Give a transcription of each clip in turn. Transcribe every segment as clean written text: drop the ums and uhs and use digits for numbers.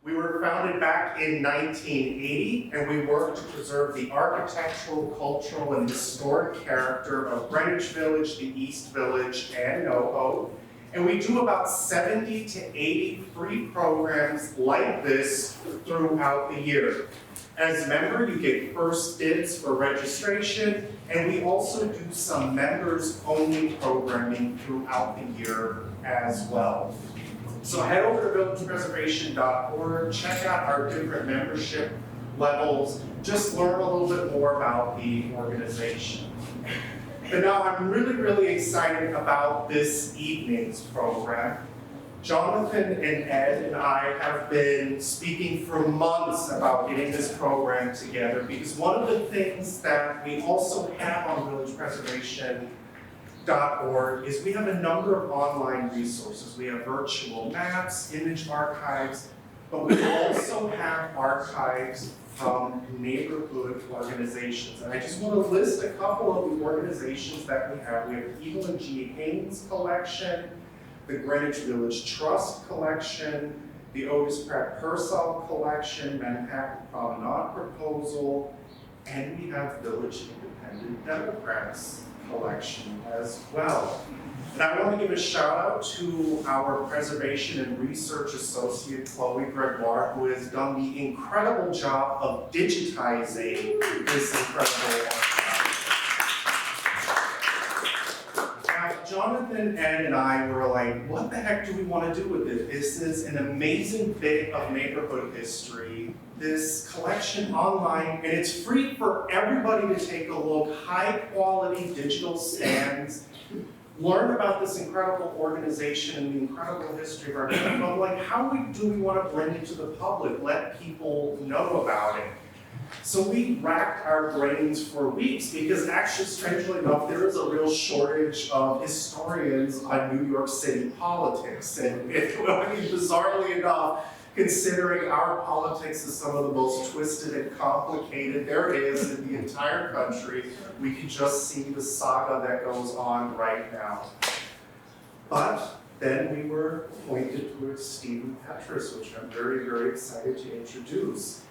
We were founded back in 1980, and we work to preserve the architectural, cultural, and historic character of Greenwich Village, the East Village, and NoHo. And we do about 70 to 80 free programs like this throughout the year. As a member, you get first dibs for registration, and we also do some members-only programming throughout the year as well. So head over to villagepreservation.org, check out our different membership levels, just learn a little bit more about the organization. But now I'm really excited about this evening's program. Jonathan and Ed and I have been speaking for months about getting this program together because one of the things that we also have on villagepreservation.org is we have a number of online resources. We have virtual maps, image archives, but we also have archives from neighborhood organizations. And I just want to list a couple of the organizations that we have. We have Evelyn G. Haynes Collection, the Greenwich Village Trust Collection, the Otis Pratt Pearsall Collection, Manhattan Promenade Proposal, and we have Village Independent Democrats Collection as well. And I want to give a shout out to our Preservation and Research Associate, Chloe Gregoire, who has done the incredible job of digitizing this incredible archive. Jonathan, Ed, and I were like, what the heck do we want to do with it? This is an amazing bit of neighborhood history. This collection online, and it's free for everybody to take a look, high quality digital scans, learn about this incredible organization and the incredible history of our neighborhood. But like, how do we want to bring it to the public, let people know about it? So we racked our brains for weeks because actually, strangely enough, there is a real shortage of historians on New York City politics. And bizarrely enough, considering our politics is some of the most twisted and complicated there is in the entire country, we can just see the saga that goes on right now. But then we were pointed towards Stephen Petrus, which I'm very excited to introduce.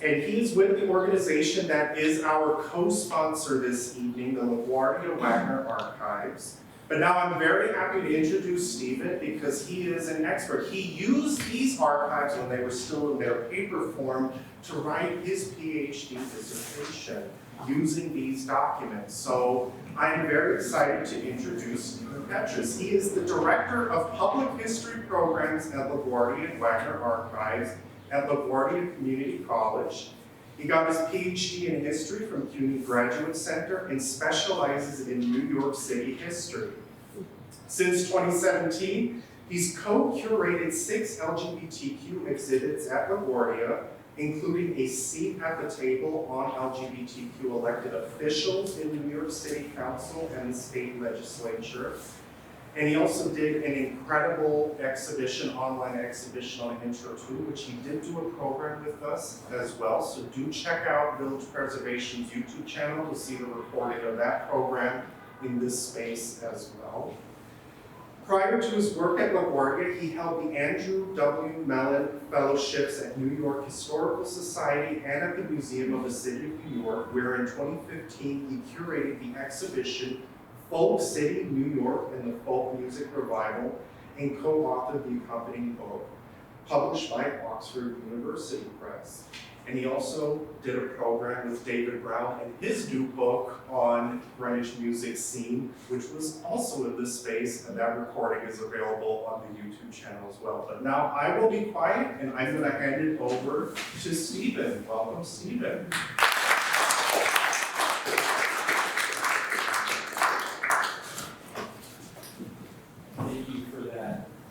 And he's with the organization that is our co-sponsor this evening, the LaGuardia Wagner Archives. But now I'm very happy to introduce Stephen because he is an expert. He used these archives when they were still in their paper form to write his PhD dissertation using these documents. So I'm very excited to introduce Stephen Petrus. He is the Director of Public History Programs at LaGuardia Wagner Archives at LaGuardia Community College. He got his PhD in history from CUNY Graduate Center and specializes in New York City history. Since 2017, he's co-curated 6 LGBTQ exhibits at LaGuardia, including a seat at the table on LGBTQ elected officials in New York City Council and the state legislature. And he also did an incredible exhibition, online exhibition on Intro 2, which he did do a program with us as well. So do check out Village Preservation's YouTube channel to see the recording of that program in this space as well. Prior to his work at LaGuardia, he held the Andrew W. Mellon Fellowships at New York Historical Society and at the Museum of the City of New York, where in 2015 he curated the exhibition Folk City, New York, and the Folk Music Revival, and co-authored the accompanying book, published by Oxford University Press. And he also did a program with David Brown and his new book on Greenwich music scene, which was also in this space, and that recording is available on the YouTube channel as well. But now I will be quiet, and I'm going to hand it over to Stephen. Welcome, Stephen.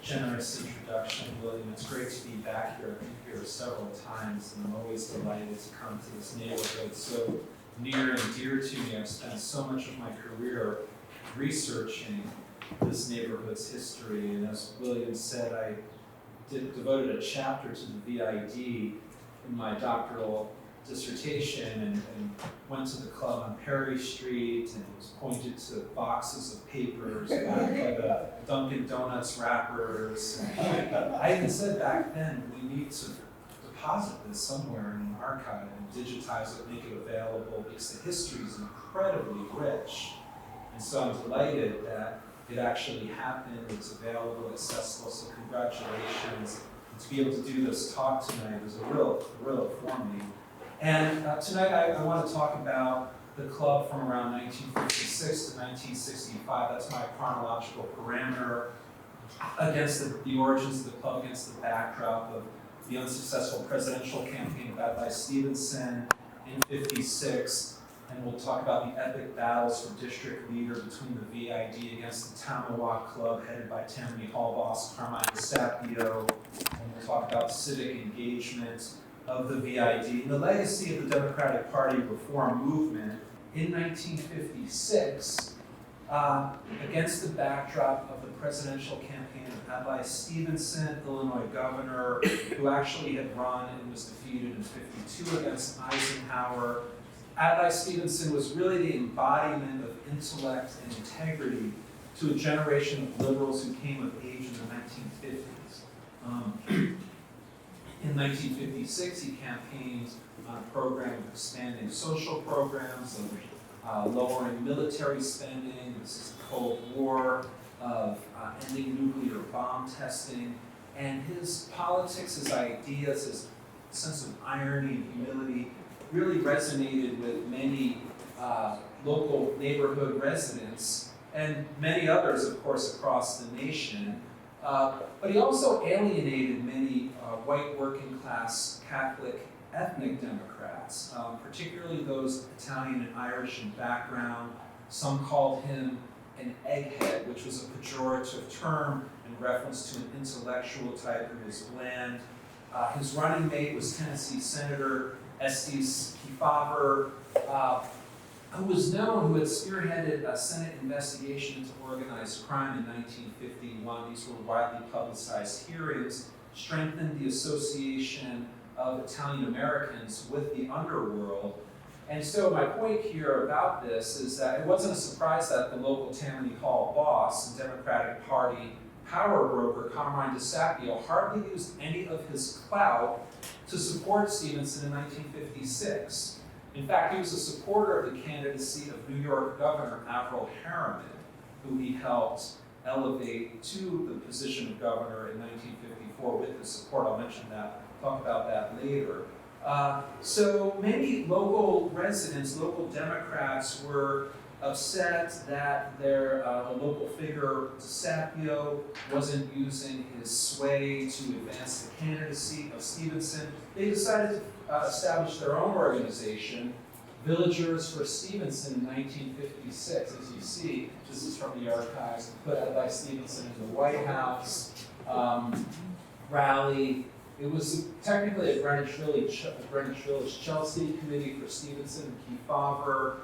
Generous introduction, William. It's great to be back here. I've been here several times, and I'm always delighted to come to this neighborhood so near and dear to me. I've spent so much of my career researching this neighborhood's history, and as William said, I devoted a chapter to the VID in my doctoral dissertation and went to the club on Perry Street and was pointed to boxes of papers back by the Dunkin' Donuts wrappers. I even said back then, we need to deposit this somewhere in an archive and digitize it, make it available, because the history is incredibly rich. And so I'm delighted that it actually happened, it's available, accessible, so congratulations. And to be able to do this talk tonight is a real thrill for me. And tonight I want to talk about the club from around 1956 to 1965. That's my chronological parameter against the origins of the club, against the backdrop of the unsuccessful presidential campaign of Adlai Stevenson in '56. And we'll talk about the epic battles for district leader between the VID against the Tamawa club headed by Tammany Hall boss Carmine DeSapio. And we'll talk about civic engagement of the VID and the legacy of the Democratic Party reform movement in 1956 against the backdrop of the presidential campaign of Adlai Stevenson, Illinois governor, who actually had run and was defeated in '52 against Eisenhower. Adlai Stevenson was really the embodiment of intellect and integrity to a generation of liberals who came of age in the 1950s. In 1956, he campaigned on a program of expanding social programs, of lowering military spending, this is the Cold War, of ending nuclear bomb testing, and his politics, his ideas, his sense of irony and humility really resonated with many local neighborhood residents and many others, of course, across the nation. But he also alienated many white working class Catholic ethnic Democrats, particularly those Italian and Irish in background. Some called him an egghead, which was a pejorative term in reference to an intellectual type who was bland. His running mate was Tennessee Senator Estes Kefauver, who had spearheaded a Senate investigation into organized crime in 1951. These were widely publicized hearings, strengthened the association of Italian Americans with the underworld. And so my point here about this is that it wasn't a surprise that the local Tammany Hall boss and Democratic Party power broker Carmine DeSapio hardly used any of his clout to support Stevenson in 1956. In fact, he was a supporter of the candidacy of New York Governor Averell Harriman, who he helped elevate to the position of governor in 1954 with his support. I'll mention that, talk about that later. So many local residents, local Democrats were upset that their local figure, DeSapio, wasn't using his sway to advance the candidacy of Stevenson. They decided to establish their own organization, Villagers for Stevenson, in 1956. As you see, this is from the archives, put Adlai Stevenson in the White House rally. It was technically a Greenwich Village Chelsea committee for Stevenson and Kefauver.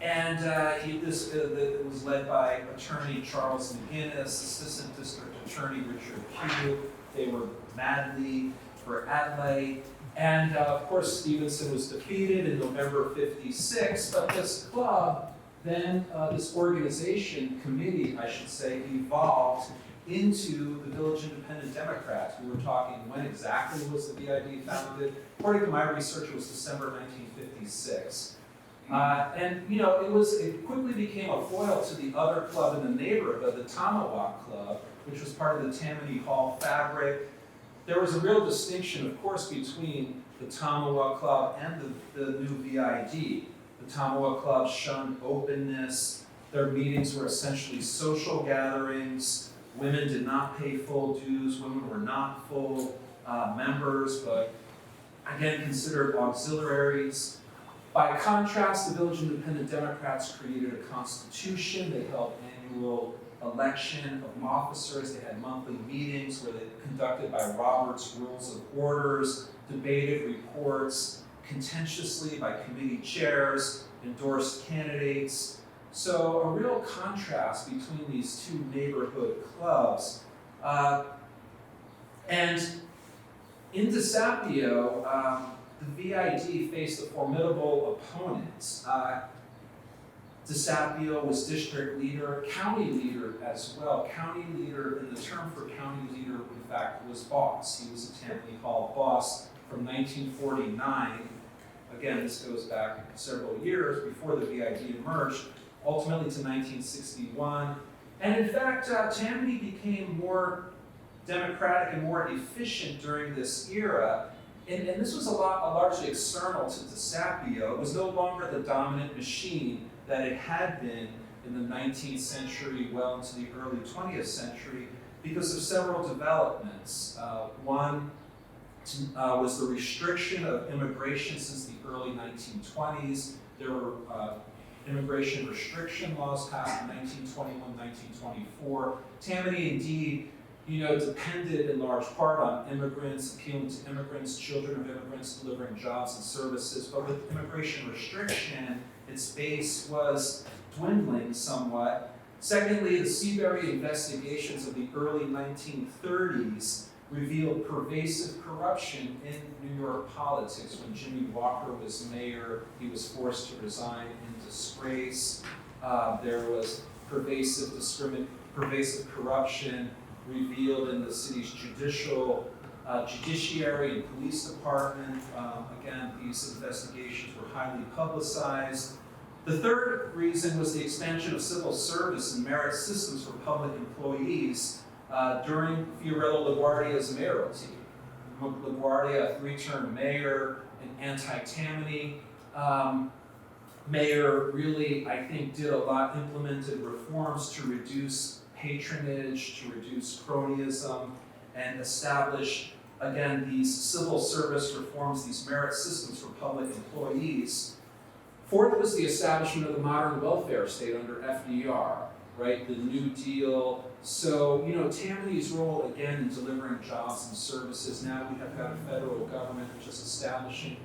It was led by attorney Charles McGinnis, assistant district attorney Richard Pugh. They were madly for Adlai. And of course, Stevenson was defeated in November '56, but this club, then this organization, committee, I should say, evolved into the Village Independent Democrats. We were talking, when exactly was the VID founded? According to my research, it was December 1956. It quickly became a foil to the other club in the neighborhood, the Tamawa Club, which was part of the Tammany Hall fabric. There was a real distinction, of course, between the Tamawa Club and the new VID. The Tamawa Club shunned openness. Their meetings were essentially social gatherings. Women did not pay full dues. Women were not full members, but again considered auxiliaries. By contrast, the Village Independent Democrats created a constitution. They held annual election of officers. They had monthly meetings where they conducted by Robert's Rules of Orders, debated reports contentiously by committee chairs, endorsed candidates. So a real contrast between these two neighborhood clubs. And in DeSapio, the VID faced a formidable opponent. DeSapio was district leader, county leader as well. County leader, and the term for county leader, in fact, was boss. He was a Tammany Hall boss from 1949. Again, this goes back several years before the BID emerged, ultimately to 1961. And in fact, Tammany became more democratic and more efficient during this era. And this was largely external to DeSapio. It was no longer the dominant machine that it had been in the 19th century, well into the early 20th century, because of several developments. One was the restriction of immigration since the early 1920s. There were immigration restriction laws passed in 1921, 1924. Tammany, indeed, depended in large part on immigrants, appealing to immigrants, children of immigrants, delivering jobs and services. But with immigration restriction, its base was dwindling somewhat. Secondly, the Seabury investigations of the early 1930s revealed pervasive corruption in New York politics. When Jimmy Walker was mayor, he was forced to resign in disgrace. There was pervasive corruption revealed in the city's judiciary and police department. Again, these investigations were highly publicized. The third reason was the expansion of civil service and merit systems for public employees during Fiorello LaGuardia's mayoralty. LaGuardia, a three-term mayor, an anti-Tammany mayor, really, I think, did a lot, implemented reforms to reduce patronage, to reduce cronyism, and establish, again, these civil service reforms, these merit systems for public employees. Fourth was the establishment of the modern welfare state under FDR, right? The New Deal. So, Tammany's role, again, in delivering jobs and services. Now we have got a federal government which is establishing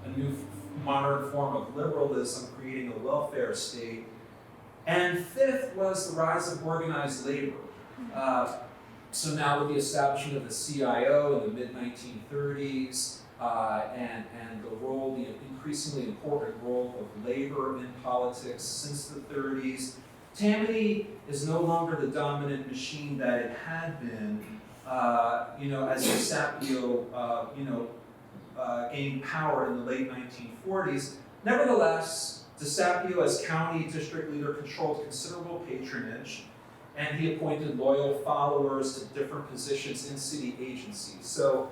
a new modern form of liberalism, creating a welfare state. And fifth was the rise of organized labor. So now with the establishment of the CIO in the mid-1930s, and the increasingly important role of labor in politics since the 30s, Tammany is no longer the dominant machine that it had been, as DeSapio, gained power in the late 1940s. Nevertheless, DeSapio, as county district leader, controlled considerable patronage, and he appointed loyal followers to different positions in city agencies. So,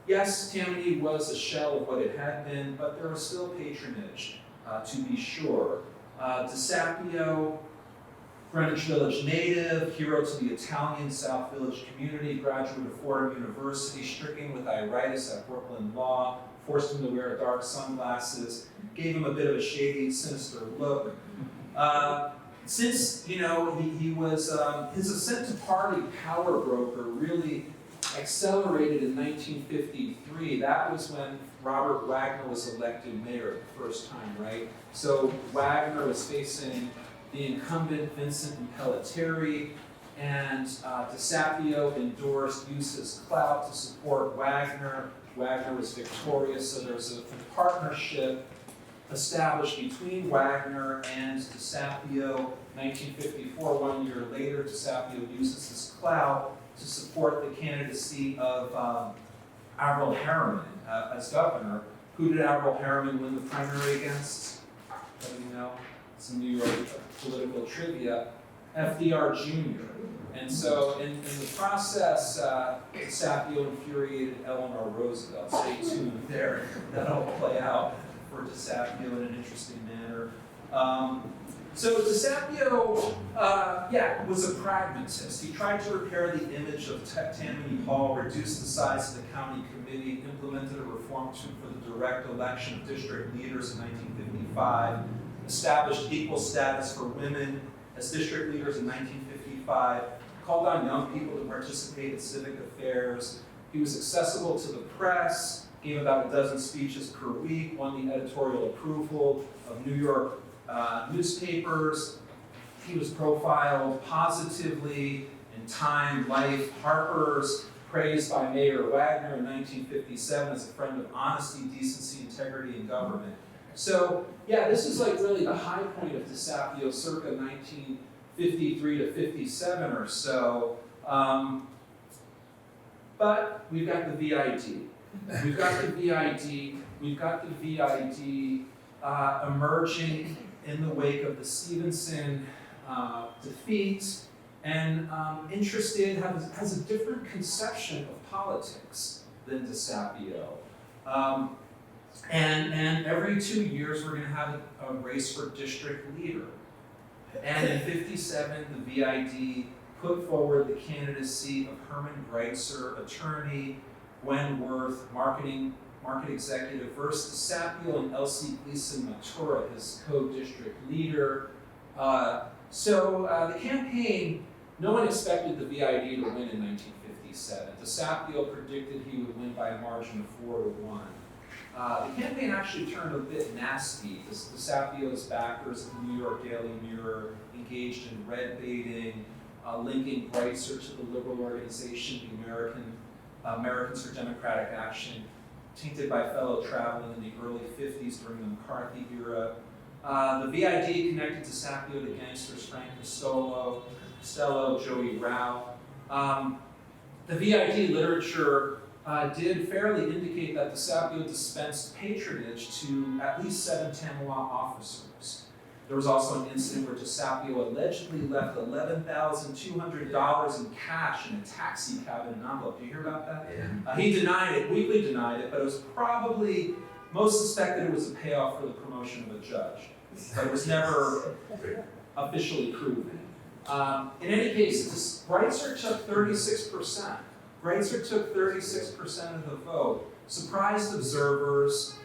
yes, Tammany was a shell of what it had been, but there was still patronage, to be sure. DeSapio, Greenwich Village native, hero to the Italian South Village community, graduate of Fordham University, stricken with iritis at Brooklyn Law, forced him to wear dark sunglasses, gave him a bit of a shady, sinister look. Since, he was, his ascent to party power broker really accelerated in 1953. That was when Robert Wagner was elected mayor the first time, right? So Wagner was facing the incumbent Vincent Impellitteri, and DeSapio endorsed, used his clout to support Wagner. Wagner was victorious, so there's a partnership established between Wagner and DeSapio. 1954, 1 year later, DeSapio uses his clout to support the candidacy of Averell Harriman as governor. Who did Averell Harriman win the primary against? Let me know. Some New York political trivia. FDR Jr. And so in the process, DeSapio infuriated Eleanor Roosevelt. Stay tuned there. That'll play out for DeSapio in an interesting manner. So DeSapio, was a pragmatist. He tried to repair the image of Tammany Hall, reduce the size of the county committee, implemented a reform for the direct election of district leaders in 1955, established equal status for women as district leaders in 1955, called on young people to participate in civic affairs. He was accessible to the press, gave about a dozen speeches per week, won the editorial approval of New York newspapers. He was profiled positively in Time, Life, Harper's, praised by Mayor Wagner in 1957 as a friend of honesty, decency, integrity, and government. So yeah, this is like really the high point of DeSapio, circa 1953 to 57 or so. But we've got the VID. We've got the VID. We've got the VID emerging in the wake of the Stevenson defeat, and has a different conception of politics than DeSapio. And every 2 years we're going to have a race for district leader. And in 57, the VID put forward the candidacy of Herman Greitzer, attorney, Gwen Worth, market executive, versus DeSapio and Elsie Gleason Matura, his co-district leader. So the campaign, no one expected the VID to win in 1957. DeSapio predicted he would win by a margin of 4-1. The campaign actually turned a bit nasty. DeSapio's backers at the New York Daily Mirror engaged in red baiting, linking Greitzer to the liberal organization, the Americans for Democratic Action, tainted by fellow traveling in the early 50s during the McCarthy era. The VID connected DeSapio to gangsters Frank Costello, Joey Rao. The VID literature did fairly indicate that DeSapio dispensed patronage to at least 7 Tamawa officers. There was also an incident where DeSapio allegedly left $11,200 in cash in a taxi cab in an envelope. Do you hear about that? Yeah. He denied it, weakly denied it, but it was probably, most suspected it was a payoff for the promotion of a judge. But it was never officially proven. In any case, Greitzer took 36%. Greitzer took 36% of the vote. Surprised observers.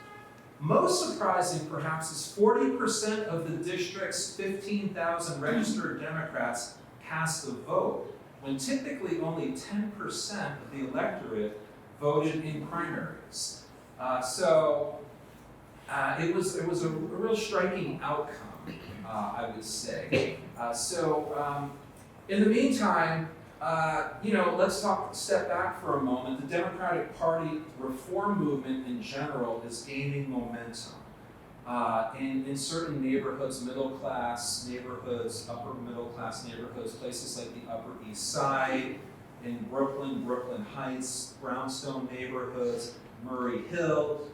Most surprising, perhaps, is 40% of the district's 15,000 registered Democrats cast a vote, when typically only 10% of the electorate voted in primaries. It was a real striking outcome, I would say. In the meantime, let's step back for a moment. The Democratic Party reform movement in general is gaining momentum. In certain neighborhoods, middle-class neighborhoods, upper-middle-class neighborhoods, places like the Upper East Side, in Brooklyn Heights, brownstone neighborhoods, Murray Hill.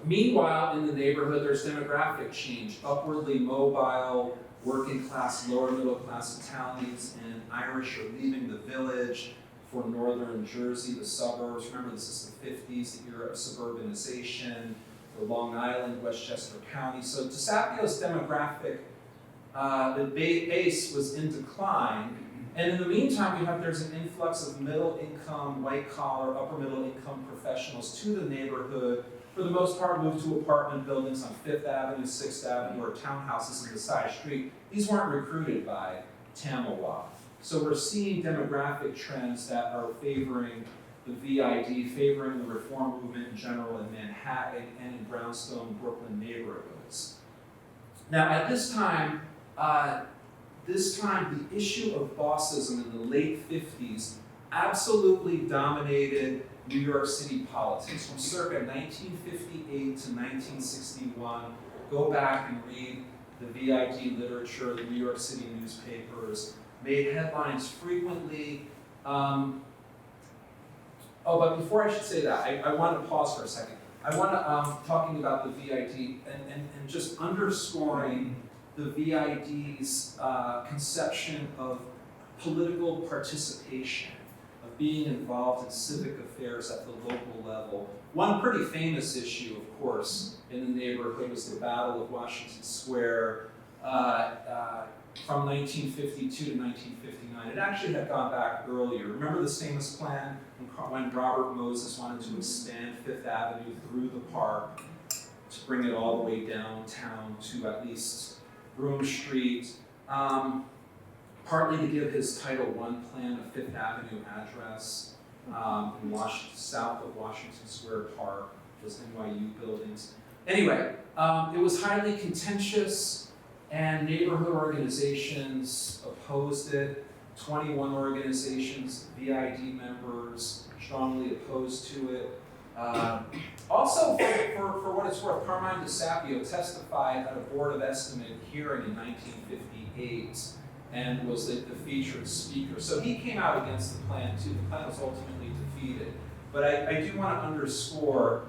Meanwhile, in the neighborhood, there's demographic change. Upwardly mobile, working class, lower middle class Italians and Irish are leaving the village for northern Jersey, the suburbs. Remember, this is the 50s, the era of suburbanization, the Long Island, Westchester County. So DeSapio's demographic base was in decline. And in the meantime, there's an influx of middle income, white collar, upper middle income professionals to the neighborhood, for the most part moved to apartment buildings on 5th Avenue, 6th Avenue, or townhouses in the side street. These weren't recruited by Tamawa. So we're seeing demographic trends that are favoring the VID, favoring the reform movement in general in Manhattan and in brownstone Brooklyn neighborhoods. Now at this time, the issue of bossism in the late 50s absolutely dominated New York City politics from circa 1958 to 1961. Go back and read the VID literature, the New York City newspapers, made headlines frequently. But before I should say that, I want to pause for a second. I want to, talking about the VID and just underscoring the VID's conception of political participation, of being involved in civic affairs at the local level. One pretty famous issue, of course, in the neighborhood was the Battle of Washington Square from 1952 to 1959. It actually had gone back earlier. Remember this famous plan when Robert Moses wanted to expand Fifth Avenue through the park to bring it all the way downtown to at least Broome Street, partly to give his Title I plan a Fifth Avenue address in south of Washington Square Park, those NYU buildings. Anyway, it was highly contentious, and neighborhood organizations opposed it. 21 organizations, VID members, strongly opposed to it. Also, for what it's worth, Carmine DeSapio testified at a Board of Estimate hearing in 1958 and was the featured speaker. So he came out against the plan too. The plan was ultimately defeated. But I do want to underscore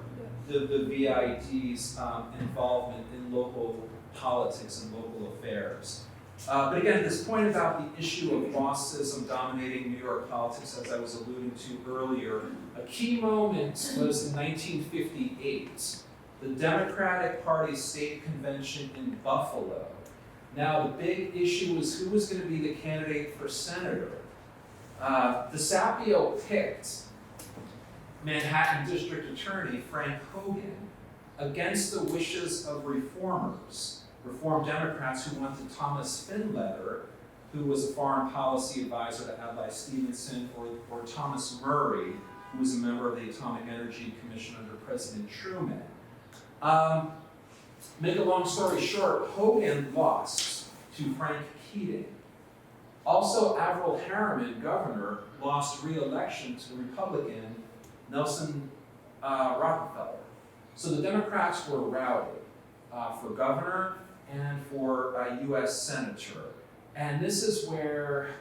the VID's involvement in local politics and local affairs. But again, this point about the issue of bossism dominating New York politics, as I was alluding to earlier, a key moment was in 1958, the Democratic Party state convention in Buffalo. Now, the big issue was who was going to be the candidate for senator. DeSapio picked Manhattan District Attorney Frank Hogan against the wishes of Reform Democrats who wanted Thomas Finletter, who was a foreign policy advisor to Adlai Stevenson, or Thomas Murray, who was a member of the Atomic Energy Commission under President Truman. Make a long story short, Hogan lost to Frank Keating. Also, Averell Harriman, governor, lost re-election to Republican Nelson Rockefeller. So the Democrats were routed for governor and for U.S. senator. And this is where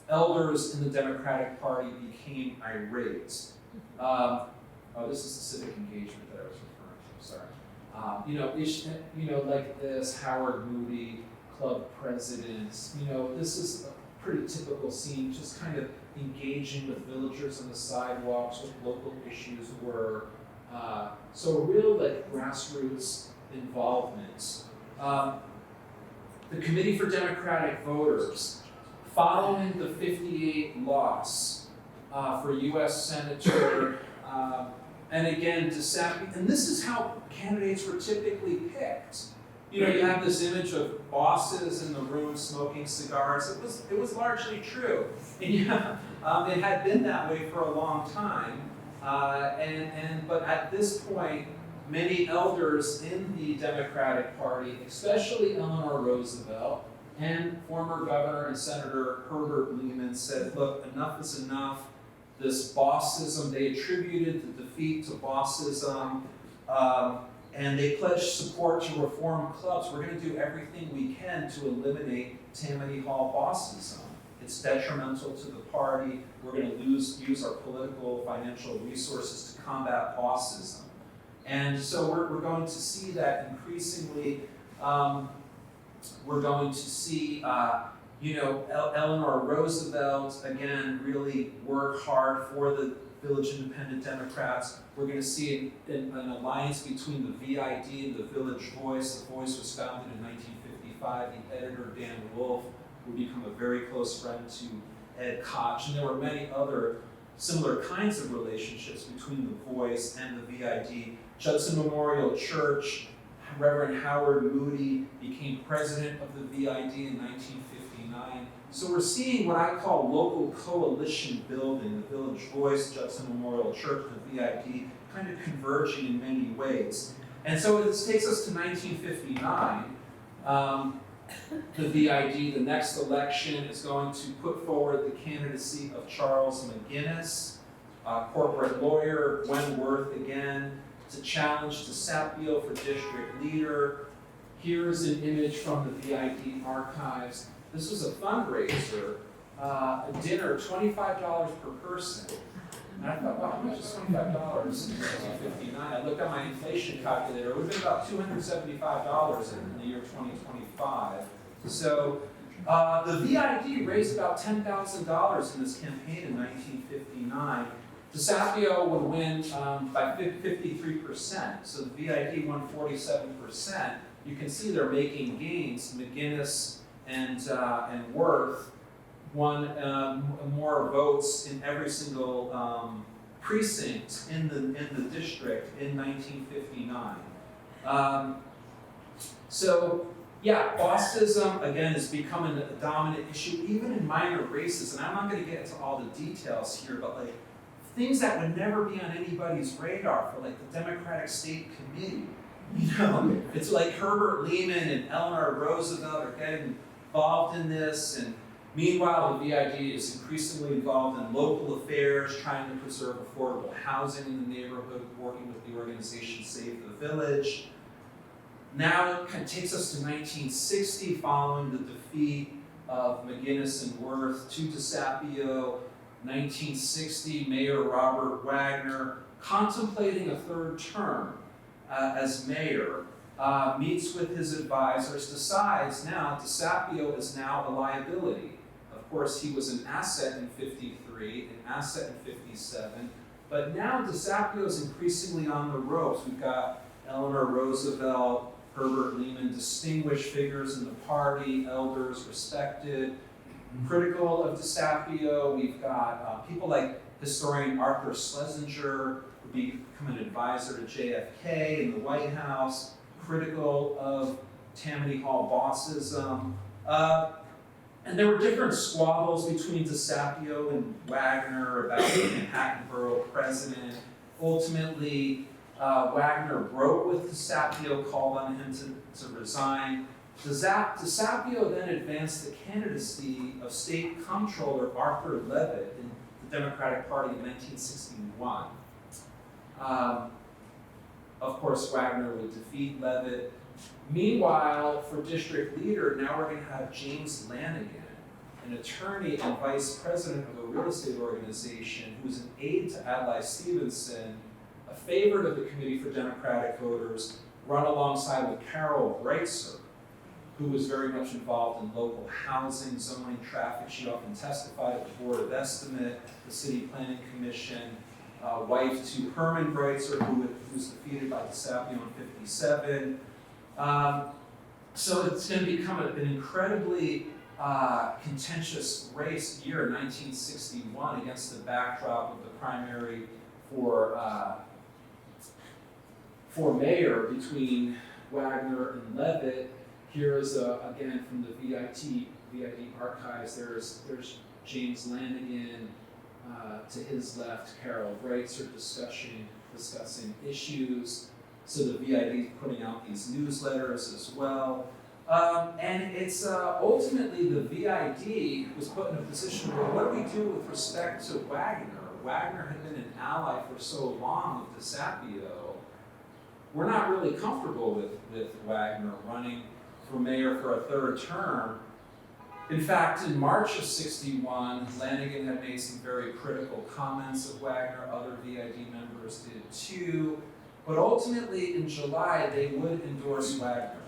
elders in the Democratic Party became irate. This is the civic engagement that I was referring to, sorry. Like this, Howard Moody, club presidents, this is a pretty typical scene, just kind of engaging with villagers on the sidewalks, what local issues were. So real grassroots involvement. The Committee for Democratic Voters, following the 58 loss for U.S. Senator, and again, DeSapio, and this is how candidates were typically picked. You have this image of bosses in the room smoking cigars. It was largely true, and it had been that way for a long time. But at this point, many elders in the Democratic Party, especially Eleanor Roosevelt and former Governor and Senator Herbert Lehman, said, look, enough is enough. This bossism, they attributed the defeat to bossism, and they pledged support to reform clubs. We're going to do everything we can to eliminate Tammany Hall bossism. It's detrimental to the party. We're going to use our political, financial resources to combat bossism. And so we're going to see that increasingly. We're going to see, Eleanor Roosevelt, again, really work hard for the Village Independent Democrats. We're going to see an alliance between the VID and the Village Voice. The Voice was founded in 1955. The editor, Dan Wolfe, would become a very close friend to Ed Koch. And there were many other similar kinds of relationships between the Voice and the VID. Judson Memorial Church, Reverend Howard Moody became president of the VID in 1959. So we're seeing what I call local coalition building, the Village Voice, Judson Memorial Church, the VID, kind of converging in many ways. And so this takes us to 1959. The VID, the next election, is going to put forward the candidacy of Charles McGinnis, corporate lawyer, Wentworth again, to challenge DeSapio for district leader. Here's an image from the VID archives. This was a fundraiser, a dinner, $25 per person. And I thought, wow, how much is $25 in 1959? I looked at my inflation calculator. It would have been about $275 in the year 2025. So the VID raised about $10,000 in this campaign in 1959. DeSapio would win by 53%, so the VID won 47%. You can see they're making gains. McGinnis and Worth won more votes in every single precinct in the district in 1959. Bossism, again, is becoming a dominant issue, even in minor races. And I'm not going to get into all the details here, but things that would never be on anybody's radar for the Democratic State Committee. It's like Herbert Lehman and Eleanor Roosevelt are getting involved in this, and Meanwhile, the VID is increasingly involved in local affairs, trying to preserve affordable housing in the neighborhood, working with the organization Save the Village. Now it kind of takes us to 1960, following the defeat of McGinnis and Worth to DeSapio. 1960, Mayor Robert Wagner, contemplating a third term as mayor, meets with his advisors, decides now DeSapio is now a liability. Of course, he was an asset in 53, an asset in 57, but now DeSapio is increasingly on the ropes. We've got Eleanor, Roosevelt, Herbert, Lehman, distinguished figures in the party, elders respected, critical of DeSapio. We've got people like historian Arthur Schlesinger, who become an advisor to JFK in the White House, critical of Tammany Hall bossism. And there were different squabbles between DeSapio and Wagner about the Manhattan Borough president. Ultimately, Wagner broke with DeSapio, called on him to resign. DeSapio then advanced the candidacy of state comptroller Arthur Leavitt in the Democratic Party in 1961. Of course, Wagner would defeat Leavitt. Meanwhile, for district leader, now we're going to have James Lanigan, an attorney and vice president of a real estate organization who was an aide to Adlai Stevenson, a favorite of the Committee for Democratic Voters, run alongside with Carol Breitzer, who was very much involved in local housing, zoning, traffic. She often testified at the Board of Estimate, the City Planning Commission, wife to Herman Breitzer, who was defeated by DeSapio in 57. So it's going to become an incredibly contentious race year, 1961, against the backdrop of the primary for mayor between Wagner and Leavitt. Here is again from the VID archives. There's James Lanigan, to his left, Carol Breitzer discussing issues. So the VID is putting out these newsletters as well. And it's ultimately the VID was put in a position where what do we do with respect to Wagner? Wagner had been an ally for so long with DeSapio. We're not really comfortable with Wagner running for mayor for a third term. In fact, in March of 61, Lanigan had made some very critical comments of Wagner. Other VID members did too. But ultimately, in July, they would endorse Wagner.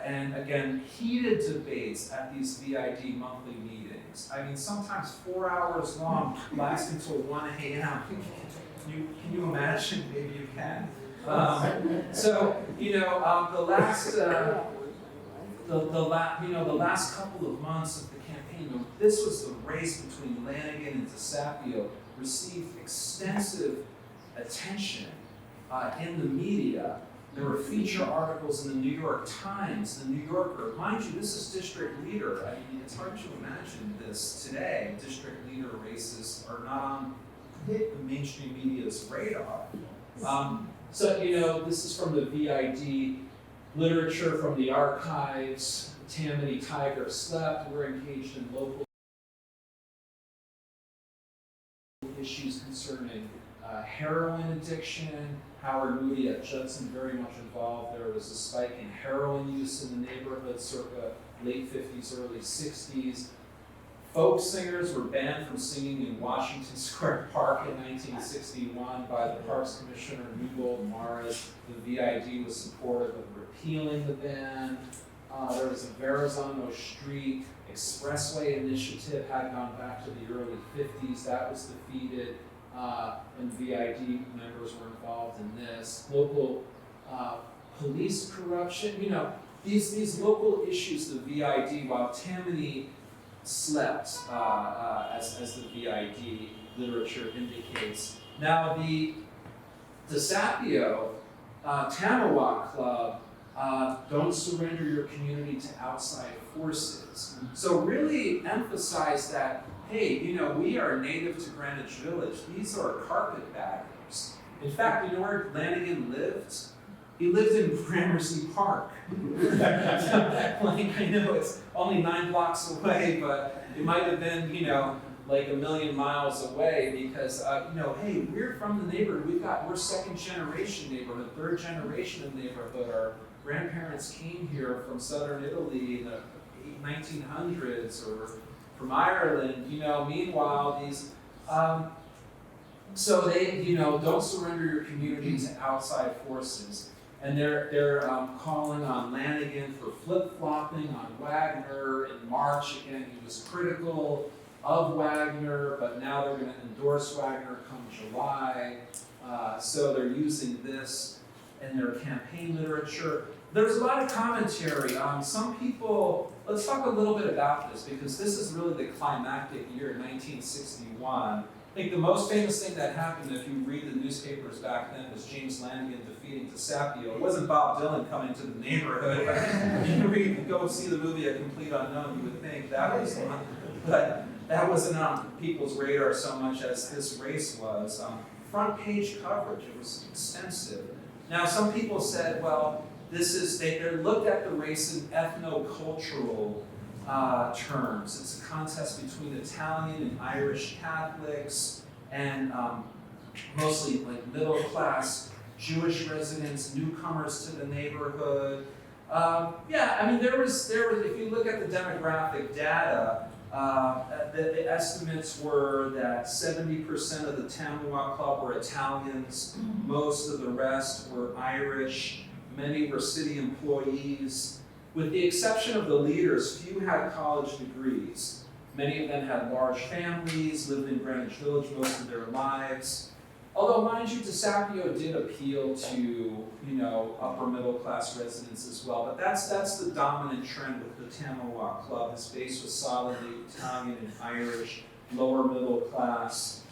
And again, heated debates at these VID monthly meetings. I mean, sometimes 4 hours long, lasting till 1 a.m. Can you imagine? Maybe you can. So, the last couple of months of the campaign, this was the race between Lanigan and DeSapio, received extensive attention in the media. There were feature articles in the New York Times, the New Yorker. Mind you, this is district leader. I mean, it's hard to imagine this today. District leader races are not on the mainstream media's radar. So, this is from the VID literature, from the archives. Tammany Tiger slept. We're engaged in local issues concerning heroin addiction. Howard Moody at Judson very much involved. There was a spike in heroin use in the neighborhood circa late 50s, early 60s. Folk singers were banned from singing in Washington Square Park in 1961 by the Parks Commissioner Newbold Morris. The VID was supportive of repealing the ban. There was a Verrazano Street Expressway initiative, had gone back to the early 50s. That was defeated. And VID members were involved in this. Local police corruption, these local issues, the VID, while Tammany slept, as the VID literature indicates. Now the DeSapio Tamawa Club, don't surrender your community to outside forces. So really emphasize that, hey, we are native to Greenwich Village. These are carpetbaggers. In fact, where Lanigan lived? he lived in Gramercy Park. Like, I know it's only 9 blocks away, but it might have been, like a million miles away because, hey, we're from the neighborhood. We're second generation neighborhood, third generation of neighborhood. Our grandparents came here from southern Italy in the 1900s or from Ireland. Meanwhile, these, so they, don't surrender your community to outside forces. And they're calling on Lanigan for flip-flopping on Wagner in March. Again, he was critical of Wagner, but now they're going to endorse Wagner come July. So they're using this in their campaign literature. There's a lot of commentary. Some people, let's talk a little bit about this because this is really the climactic year, 1961. I think the most famous thing that happened, if you read the newspapers back then, was James Lanigan defeating DeSapio. It wasn't Bob Dylan coming to the neighborhood. You could go see the movie A Complete Unknown, you would think that was one. But that wasn't on people's radar so much as this race was. Front page coverage, it was extensive. Now, some people said, well, they looked at the race in ethno-cultural terms. It's a contest between Italian and Irish Catholics and mostly like middle class Jewish residents, newcomers to the neighborhood. There was, if you look at the demographic data, the estimates were that 70% of the Tamawa club were Italians, most of the rest were Irish, many were city employees. With the exception of the leaders, few had college degrees. Many of them had large families, lived in Greenwich Village most of their lives. Although, mind you, DeSapio did appeal to, upper middle class residents as well, but that's the dominant trend with the Tamawa Club. His base was solidly Italian and Irish, lower middle class.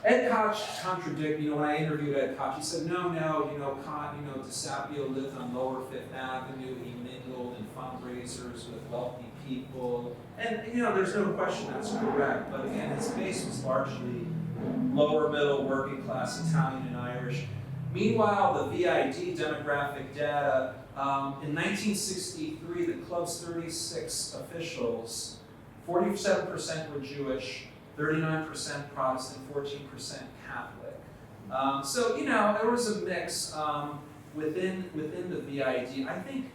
Ed Koch contradicted, when I interviewed Ed Koch, he said, no, DeSapio lived on Lower Fifth Avenue, he mingled in fundraisers with wealthy people, and there's no question that's correct, but again, his base was largely lower middle, working class, Italian and Irish. Meanwhile, the VID demographic data, in 1963, the club's 36 officials, 47% were Jewish, 39% Protestant, 14% Catholic. So there was a mix within the VID. I think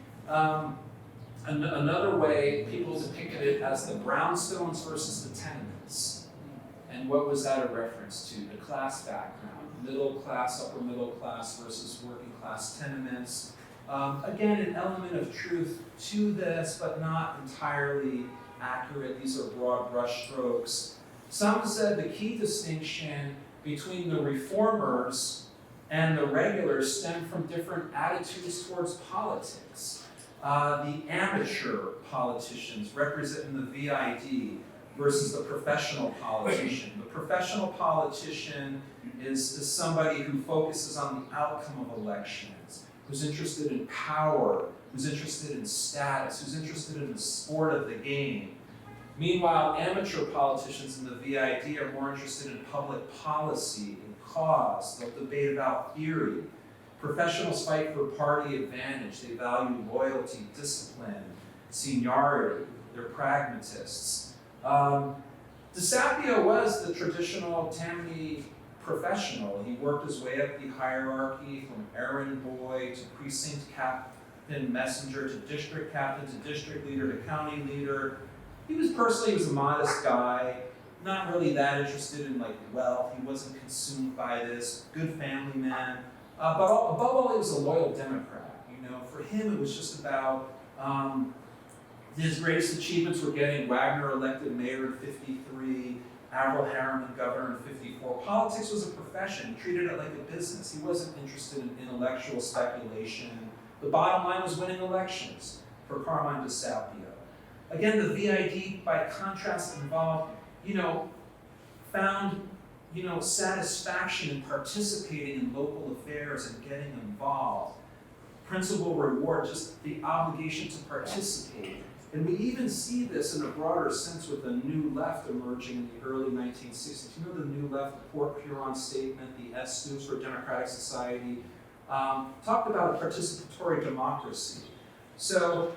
another way people depicted it as the brownstones versus the tenements. And what was that a reference to? The class background, middle class, upper middle class versus working class tenements. Again, an element of truth to this, but not entirely accurate. These are broad brush strokes. Some said the key distinction between the reformers and the regulars stemmed from different attitudes towards politics. The amateur politicians representing the VID versus the professional politician. The professional politician is somebody who focuses on the outcome of elections, who's interested in power, who's interested in status, who's interested in the sport of the game. Meanwhile, amateur politicians in the VID are more interested in public policy and cause. They'll debate about theory. Professionals fight for party advantage. They value loyalty, discipline, seniority. They're pragmatists. DeSapio was the traditional Tammany professional. He worked his way up the hierarchy from errand boy to precinct captain, messenger to district captain to district leader to county leader. He was a modest guy, not really that interested in wealth. He wasn't consumed by this. Good family man, but above all, he was a loyal Democrat. For him, it was just about his greatest achievements were getting Wagner elected mayor in '53, Avril Harriman governor in '54. Politics was a profession. He treated it like a business. He wasn't interested in intellectual speculation. The bottom line was winning elections for Carmine DeSapio. Again, the VID, by contrast, found, satisfaction in participating in local affairs and getting involved. Principal reward, just the obligation to participate. And we even see this in a broader sense with the New Left emerging in the early 1960s. The New Left, the Port Huron Statement, the S stands for Democratic Society. talked about a participatory democracy. So,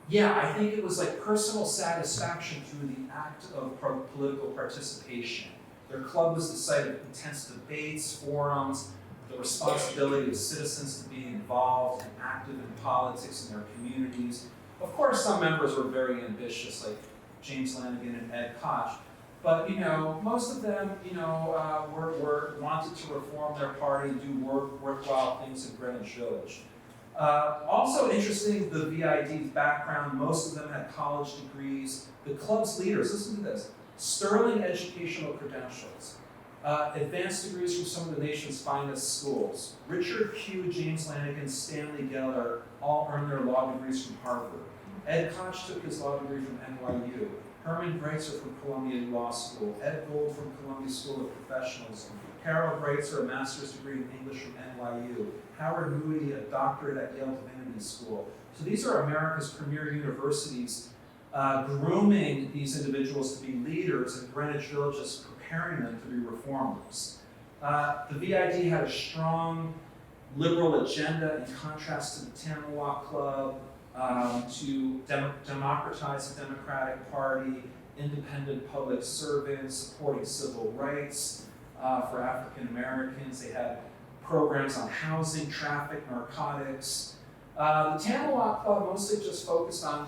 yeah, I think it was like personal satisfaction through the act of political participation. Their club was the site of intense debates, forums, the responsibility of citizens to be involved and active in politics in their communities. Of course, some members were very ambitious, like James Lanigan and Ed Koch, but most of them, were wanted to reform their party and do worthwhile things in Greenwich Village. Also interesting, the VID's background, most of them had college degrees. The club's leaders, listen to this, sterling educational credentials, advanced degrees from some of the nation's finest schools. Richard Pugh, James Lanigan, Stanley Geller all earned their law degrees from Harvard. Ed Koch took his law degree from NYU. Herman Breitzer from Columbia Law School. Ed Gold from Columbia School of Professionals. Harold Breitzer, a master's degree in English from NYU. Howard Moody, a doctorate at Yale Divinity School. So these are America's premier universities grooming these individuals to be leaders, and Greenwich Village is preparing them to be reformers. The VID had a strong liberal agenda in contrast to the Tamawa Club, to democratize the Democratic Party, independent public servants, supporting civil rights for African Americans. They had programs on housing, traffic, narcotics. The Tamawa Club mostly just focused on,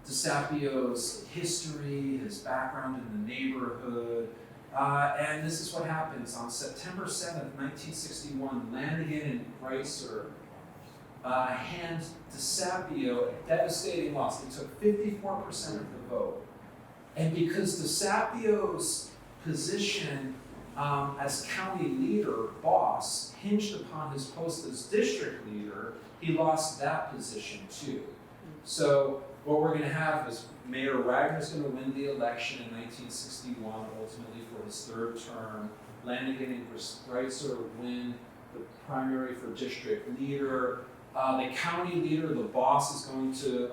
DeSapio's history, his background in the neighborhood. And this is what happens. On September 7th, 1961, Lanigan and Breitzer hand DeSapio a devastating loss. They took 54% of the vote. And because DeSapio's position as county leader, boss, hinged upon his post as district leader, he lost that position too. So what we're going to have is Mayor Wagner's going to win the election in 1961, ultimately for his third term. Lanigan and Breitzer win the primary for district leader. The county leader, the boss, is going to,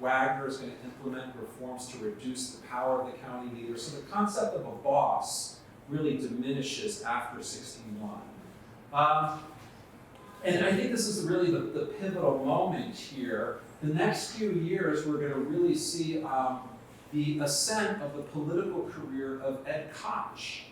Wagner is going to implement reforms to reduce the power of the county leader. So the concept of a boss really diminishes after 61. And I think this is really the pivotal moment here. The next few years, we're going to really see the ascent of the political career of Ed Koch.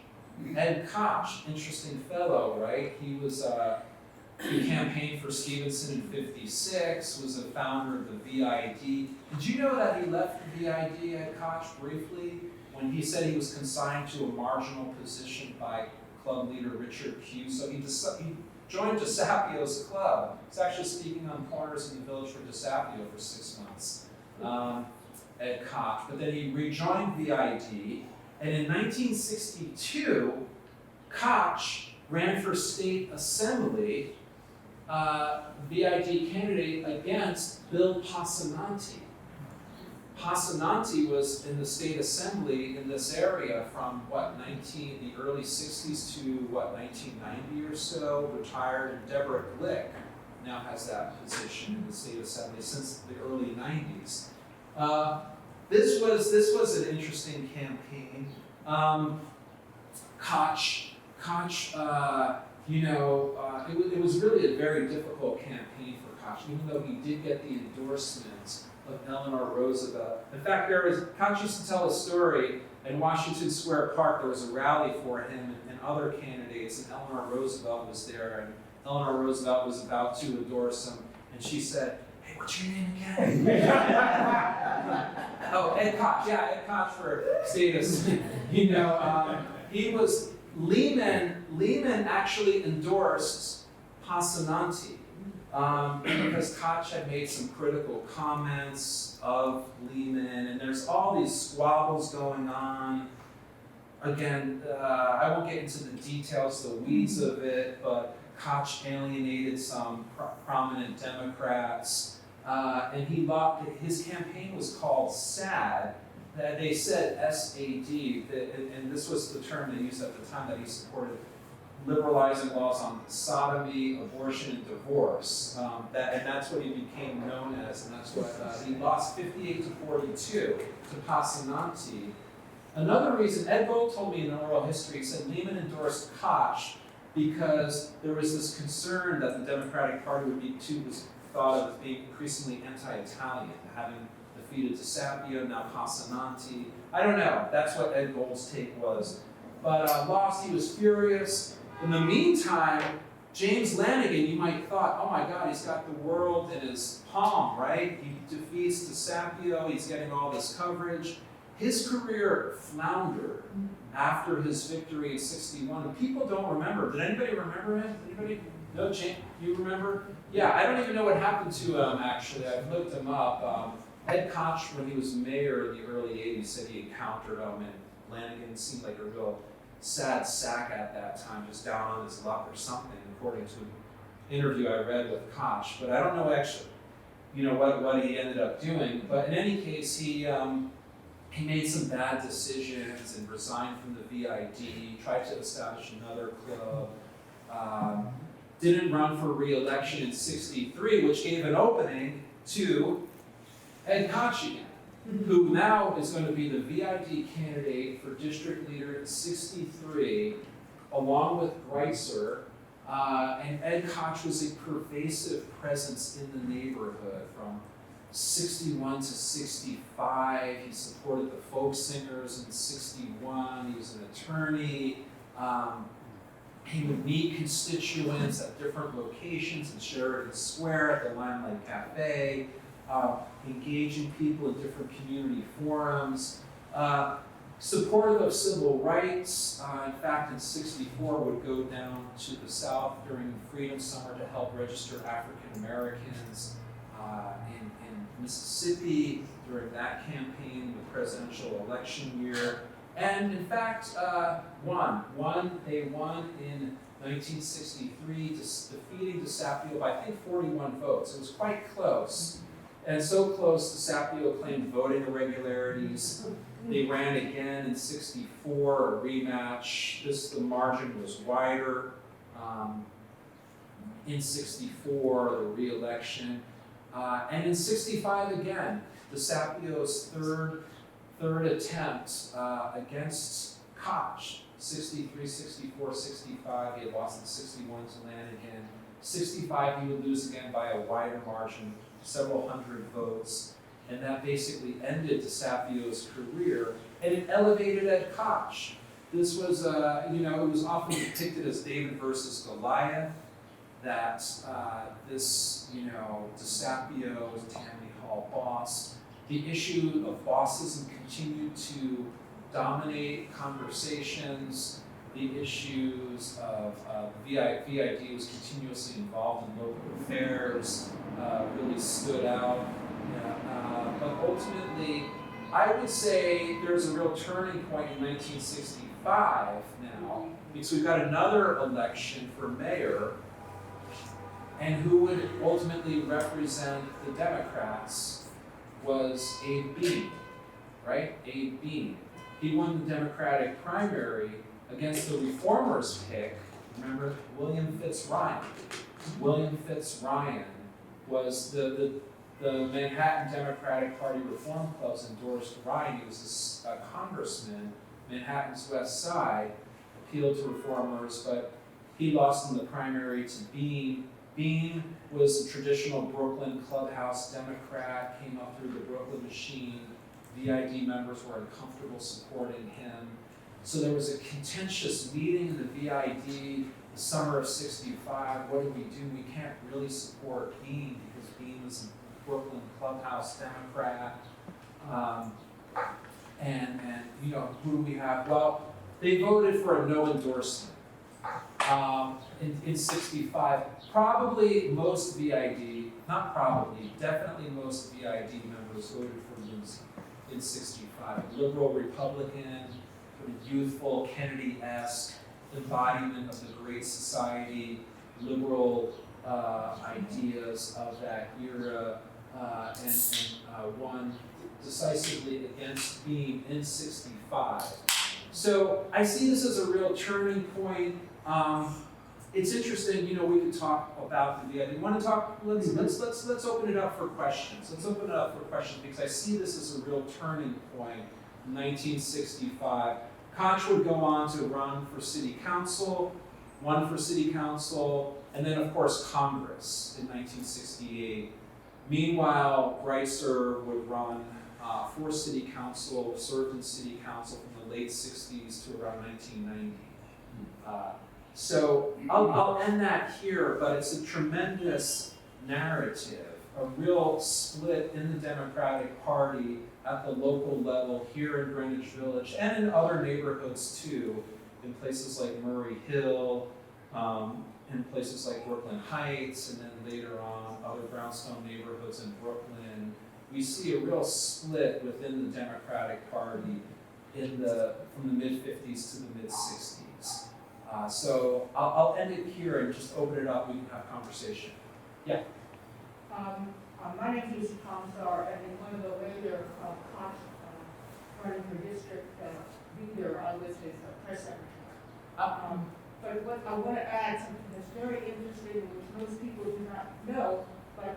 Ed Koch, interesting fellow, right? He campaigned for Stevenson in '56, was a founder of the VID. Did you know that he left the VID, Ed Koch, briefly, when he said he was consigned to a marginal position by club leader Richard Pugh? So he joined DeSapio's club. He's actually speaking on corners in the village for DeSapio for 6 months, Ed Koch. But then he rejoined VID, and in 1962, Koch ran for state assembly, VID candidate against Bill Passananti. Passananti was in the state assembly in this area from the early 60s to 1990 or so, retired, and Deborah Glick now has that position in the state assembly since the early 90s. This was an interesting campaign. Koch, it was really a very difficult campaign for Koch, even though he did get the endorsements of Eleanor Roosevelt. In fact, Koch used to tell a story in Washington Square Park. There was a rally for him and other candidates, and Eleanor Roosevelt was there, and Eleanor Roosevelt was about to endorse him, and she said, "Hey, what's your name again?" Oh, Ed Koch. Yeah, Ed Koch for status. He was Lehman actually endorsed Passananti. Because Koch had made some critical comments of Lehman, and there's all these squabbles going on. Again, I won't get into the details, the weeds of it, but Koch alienated some prominent Democrats, and his campaign was called SAD. They said SAD, and this was the term they used at the time, that he supported liberalizing laws on sodomy, abortion, and divorce. And that's what he became known as, and that's what he lost 58 to 42 to Passananti. Another reason, Ed Gold told me in an oral history, he said Lehman endorsed Koch because there was this concern that the Democratic Party would be was thought of as being increasingly anti-Italian, having defeated DeSapio, now Casananti. I don't know, that's what Ed Gold's take was. But lost, he was furious. In the meantime, James Lanigan, you might have thought, oh my God, he's got the world in his palm, right? He defeats DeSapio, he's getting all this coverage. His career floundered after his victory in '61, and people don't remember. Did anybody remember him? Anybody? No, James, you remember? Yeah, I don't even know what happened to him, actually. I've looked him up. Ed Koch, when he was mayor in the early 80s, said he encountered him, and Lanigan seemed like a real sad sack at that time, just down on his luck or something, according to an interview I read with Koch. But I don't know actually, what he ended up doing. But in any case, he made some bad decisions and resigned from the VID, tried to establish another club, didn't run for re-election in '63, which gave an opening to Ed Koch again, who now is going to be the VID candidate for district leader in '63, along with Greitzer. And Ed Koch was a pervasive presence in the neighborhood from '61 to '65. He supported the folk singers in '61. He was an attorney. He would meet constituents at different locations in Sheridan Square, at the Limelight Cafe, engaging people in different community forums, supportive of civil rights. In fact, in '64 would go down to the South during the Freedom Summer to help register African Americans in Mississippi during that campaign, the presidential election year. And in fact, they won in 1963, defeating DeSapio by, I think, 41 votes. It was quite close. And so close, DeSapio claimed voting irregularities. They ran again in '64, a rematch. The margin was wider. In '64, the re-election. And in '65 again, DeSapio's third attempt against Koch. '63, '64, '65, he had lost in '61 to Lanigan. '65, he would lose again by a wider margin, several hundred votes, and that basically ended DeSapio's career, and it elevated Ed Koch. This was, it was often depicted as David versus Goliath, that DeSapio was a Tammany Hall boss. The issue of bossism continued to dominate conversations. The issues of VID was continuously involved in local affairs, really stood out. But ultimately, I would say there's a real turning point in 1965 now, because we've got another election for mayor, and who would ultimately represent the Democrats was Abe Beame, right? Abe Beame. He won the Democratic primary against the Reformers pick, remember, William Fitzryan. William Fitzryan was the Manhattan Democratic Party Reform Club's endorsed Ryan. He was a congressman, Manhattan's West Side, appealed to reformers, but he lost in the primary to Beame. Beame was a traditional Brooklyn clubhouse Democrat, came up through the Brooklyn machine. VID members were uncomfortable supporting him. So there was a contentious meeting in the VID the summer of '65. What do? We can't really support Beame because Beame was a Brooklyn clubhouse Democrat. And who do we have? Well, they voted for a no endorsement in '65. Probably most VID, not probably, definitely most VID members voted for losing in '65. Liberal Republican, sort of youthful, Kennedy-esque embodiment of the Great Society, liberal ideas of that era, and won decisively against Beame in '65. So I see this as a real turning point. It's interesting, we could talk about the VID. You want to talk? Let's open it up for questions. Let's open it up for questions because I see this as a real turning point. 1965. Koch would go on to run for city council, won for city council, and then of course Congress in 1968. Meanwhile, Reiser would run for city council, served in city council from the late 60s to around 1990. So I'll end that here, but it's a tremendous narrative, a real split in the Democratic Party at the local level here in Greenwich Village and in other neighborhoods too, in places like Murray Hill, in places like Brooklyn Heights, and then later on other brownstone neighborhoods in Brooklyn. We see a real split within the Democratic Party from the mid-50s to the mid-60s. So I'll end it here and just open it up. We can have conversation. Yeah. My name is Lisa Comstar, and in one of the later Koch running for district leader, I was his press secretary. But what I want to add, something that's very interesting, which most people do not know, but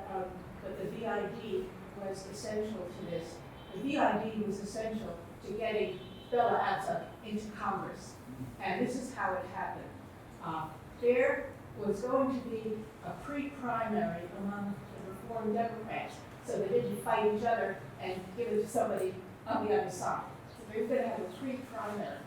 the VID was essential to this. The VID was essential to getting Bella Abzug into Congress. And this is how it happened. There was going to be a pre-primary among the Reform Democrats, so they didn't fight each other and give it to somebody on the other side. So they were going to have a pre-primary.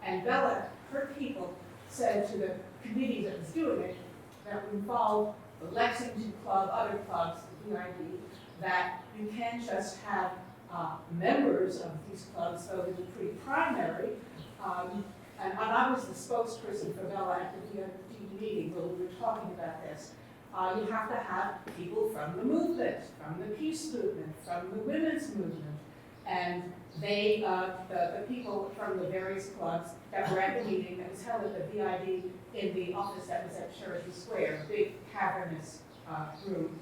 And Bella, her people, said to the committee that was doing it, that would involve the Lexington Club, other clubs, the VID, that you can't just have members of these clubs go to the pre-primary. And I was the spokesperson for Bella at the VID meeting where we were talking about this. You have to have people from the movement, from the peace movement, from the women's movement. And they, the people from the various clubs that were at the meeting that was held at the VID in the office that was at Charity Square, big cavernous room,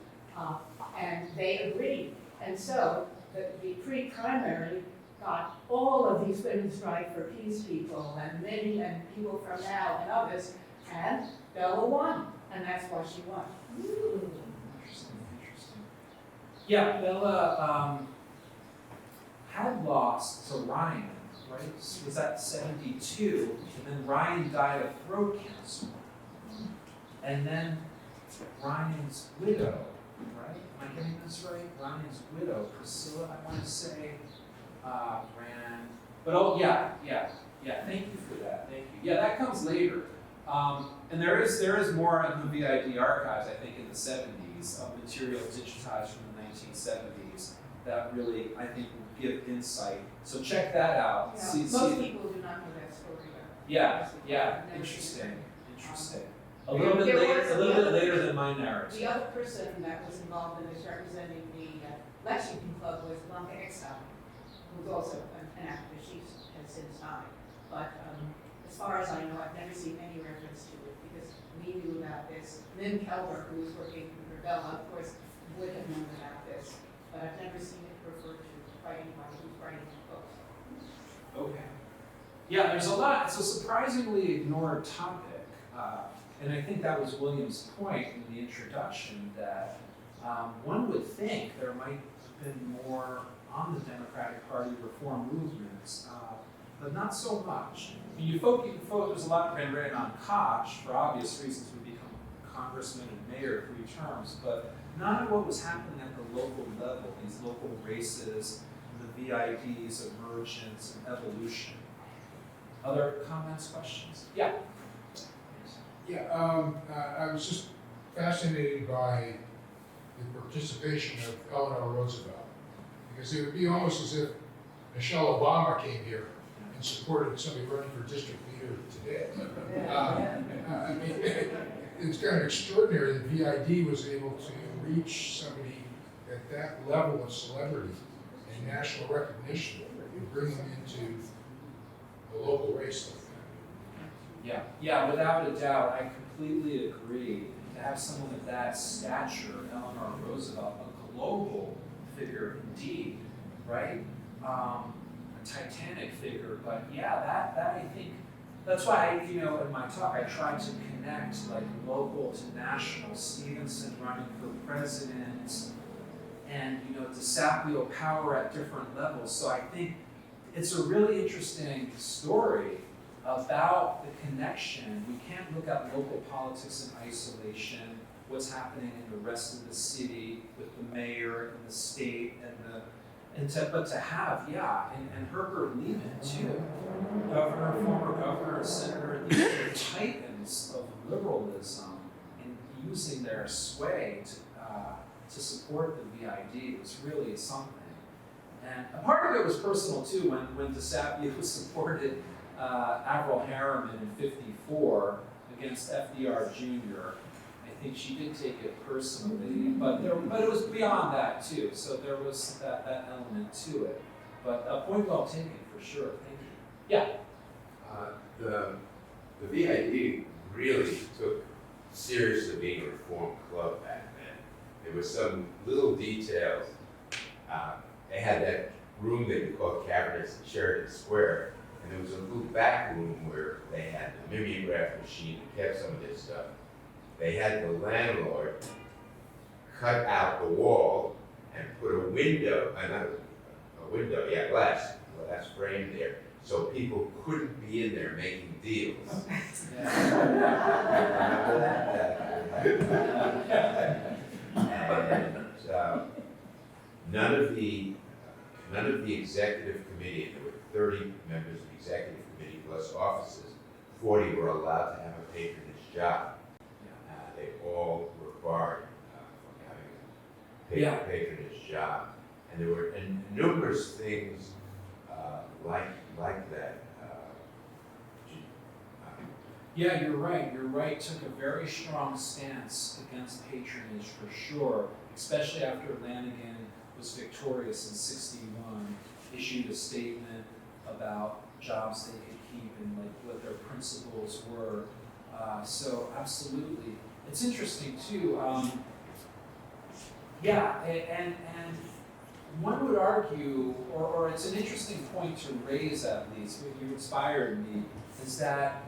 and they agreed. And so the pre-primary got all of these women's right for peace people and many and people from now and others, and Bella won, and that's why she won. Interesting. Yeah, Bella had lost to Ryan, right? Was that 72? And then Ryan died of throat cancer. And then Ryan's widow, right? Am I getting this right? Ryan's widow, Priscilla, I want to say, ran. But oh, yeah. Thank you for that. Thank you. Yeah, that comes later. And there is more in the VID archives, I think, in the 70s of material digitized from the 1970s that really, I think, will give insight. So check that out. Yeah, most people do not know that story. Yeah. Interesting. A little bit later than my narrative. The other person that was involved in this representing the Lexington Club was Blanca Extall, who was also an activist. She has since died. But as far as I know, I've never seen any reference to it because we knew about this. Lynn Kelber, who was working for Bella, of course, would have known about this. But I've never seen it referred to by anyone who's writing books. Okay. Yeah, there's a lot. It's a surprisingly ignored topic. And I think that was William's point in the introduction that one would think there might have been more on the Democratic Party reform movements, but not so much. I mean, there's a lot been written on Koch for obvious reasons. We become congressman and mayor 3 terms, but not on what was happening at the local level, these local races, the VID's emergence and evolution. Other comments, questions? Yeah. Yeah, I was just fascinated by the participation of Eleanor Roosevelt, because it would be almost as if Michelle Obama came here and supported somebody running for district leader today. I mean, it's kind of extraordinary that VID was able to reach somebody at that level of celebrity and national recognition and bring them into the local race like that. Yeah, without a doubt, I completely agree. To have someone of that stature, Eleanor Roosevelt, a global figure indeed, right? A titanic figure, but yeah, that I think, that's why in my talk I tried to connect like local to national, Stevenson running for president, and DeSapio power at different levels. So I think it's a really interesting story about the connection. We can't look at local politics in isolation, what's happening in the rest of the city with the mayor and the state but to have, and Herbert Lehman too, former governor and senator, these are titans of liberalism and using their sway to support the VID was really something. And a part of it was personal too, when DeSapio supported Averell Harriman in '54 against FDR Jr. I think she did take it personally, but it was beyond that too. So there was that element to it. But a point well taken for sure. Thank you. Yeah. The VID really took seriously being a reform club back then. There were some little details. They had that room they could call Cabinets in Sheridan Square, and there was a little back room where they had the mimeograph machine that kept some of this stuff. They had the landlord cut out the wall and put a window, glass framed there, so people couldn't be in there making deals. Remember that? And none of the executive committee, there were 30 members of the executive committee plus officers, 40 were allowed to have a patronage job. They all were barred from having a patronage job. And there were numerous things like that. Yeah, you're right. You're right. Took a very strong stance against patronage for sure, especially after Lanigan was victorious in '61, issued a statement about jobs they could keep and like what their principles were. So absolutely, it's interesting too. And one would argue, or it's an interesting point to raise at least, what you inspired me, is that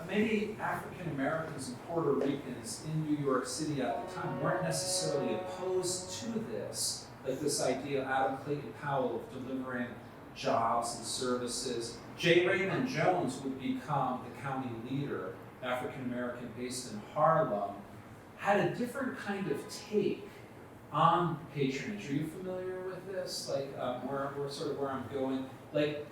many African Americans and Puerto Ricans in New York City at the time weren't necessarily opposed to this, like this idea of Adam Clayton Powell of delivering jobs and services. J. Raymond Jones would become the county leader, African American based in Harlem, had a different kind of take on patronage. Are you familiar with this? Like, where I'm going. Like,